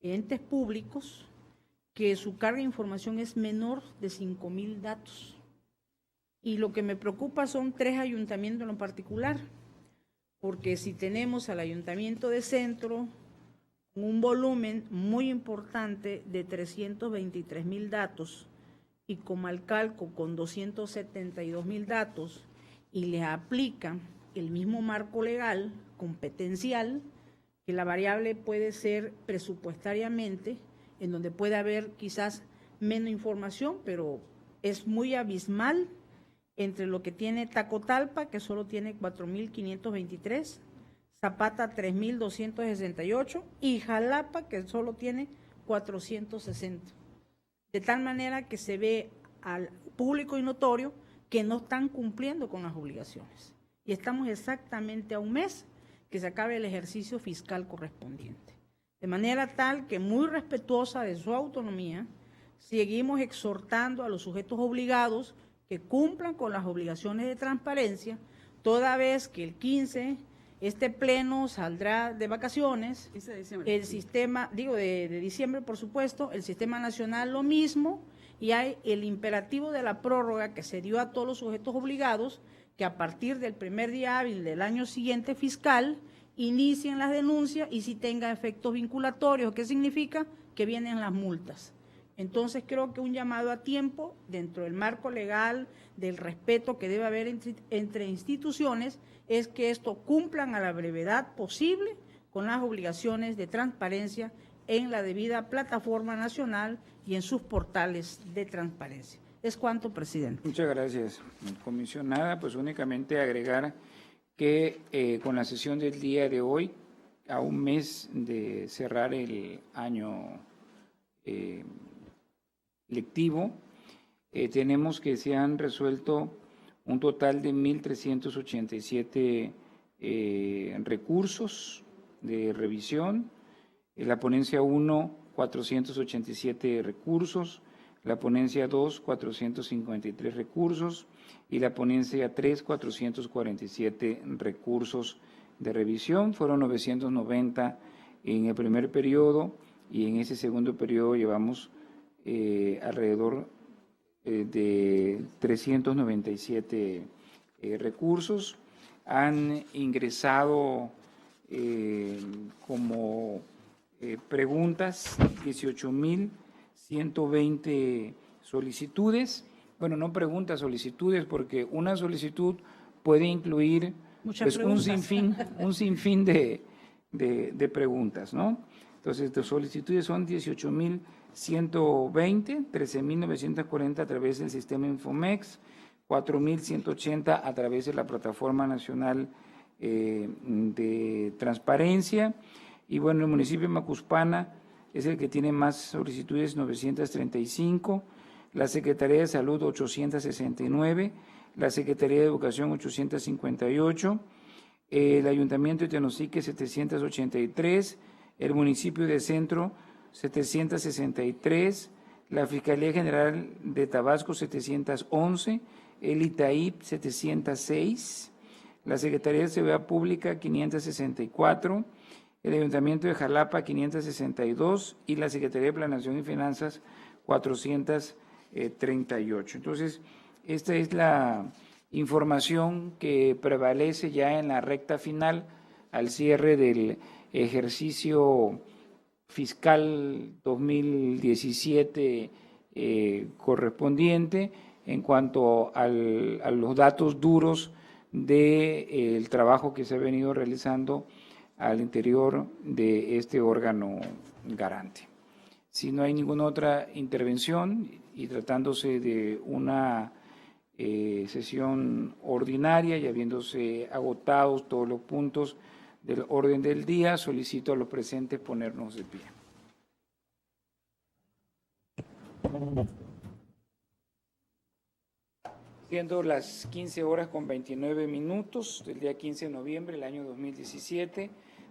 entes públicos que su carga de información es menor de 5,000 datos. Y lo que me preocupa son 3 ayuntamientos en lo particular, porque si tenemos al Ayuntamiento de Centro con un volumen muy importante de 323,000 datos y Comalcalco con 272,000 datos y le aplican el mismo marco legal competencial, que la variable puede ser presupuestariamente, en donde puede haber quizás menos información, pero es muy abismal entre lo que tiene Tacotalpa, que solo tiene 4,523, Zapata 3,268 y Jalapa, que solo tiene 460. De tal manera que se ve al público y notorio que no están cumpliendo con las obligaciones. Y estamos exactamente a un mes que se acabe el ejercicio fiscal correspondiente. De manera tal que, muy respetuosa de su autonomía, seguimos exhortando a los sujetos obligados que cumplan con las obligaciones de transparencia, toda vez que el 15 este pleno saldrá de vacaciones, 15 de diciembre. el sistema, de diciembre por supuesto, el sistema nacional lo mismo, y hay el imperativo de la prórroga que se dio a todos los sujetos obligados, que a partir del primer día hábil del año siguiente fiscal, inicien las denuncias y si tenga efectos vinculatorios. ¿Qué significa? Que vienen las multas. Entonces creo que un llamado a tiempo, dentro del marco legal, del respeto que debe haber entre instituciones, es que esto cumplan a la brevedad posible con las obligaciones de transparencia en la debida plataforma nacional y en sus portales de transparencia. Es cuanto, presidente. Muchas gracias, comisionada. Pues únicamente agregar que con la sesión del día de hoy, a un mes de cerrar el año lectivo, tenemos que se han resuelto un total de 1,387 recursos de revisión. La ponencia 1, 487 recursos, la ponencia 2, 453 recursos y la ponencia 3, 447 recursos de revisión. Fueron 990 en el primer periodo y en ese segundo periodo llevamos alrededor de 397 recursos. Han ingresado como preguntas 18,120 solicitudes. Bueno, no preguntas, solicitudes, porque una solicitud puede incluir pues, un sinfín de preguntas, ¿no? Entonces, las solicitudes son 18,120, 13,940 a través del sistema Infomex, 4,180 a través de la Plataforma Nacional de Transparencia. Y bueno, el municipio de Macuspana es el que tiene más solicitudes, 935, la Secretaría de Salud 869, la Secretaría de Educación 858, el Ayuntamiento de Tenosique 783, el municipio de Centro 763, la Fiscalía General de Tabasco 711, el ITAIP 706, la Secretaría de Seguridad Pública 564, el Ayuntamiento de Jalapa 562 y la Secretaría de Planeación y Finanzas 438. Entonces, esta es la información que prevalece ya en la recta final al cierre del ejercicio fiscal 2017 correspondiente en cuanto a los datos duros del trabajo que se ha venido realizando al interior de este órgano garante. Si no hay ninguna otra intervención y tratándose de una sesión ordinaria y habiéndose agotados todos los puntos del orden del día, solicito a los presentes ponernos de pie. Siendo las 15:29 del día 15 de noviembre del año 2017,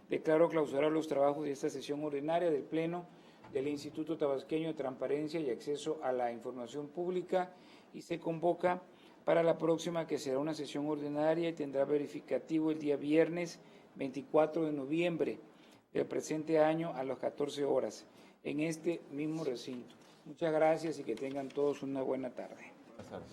declaro clausurar los trabajos de esta sesión ordinaria del Pleno del Instituto Tabasqueño de Transparencia y Acceso a la Información Pública y se convoca para la próxima, que será una sesión ordinaria y tendrá verificativo el día viernes 24 de noviembre del presente año a las 14 horas en este mismo recinto. Muchas gracias y que tengan todos una buena tarde. Buenas tardes.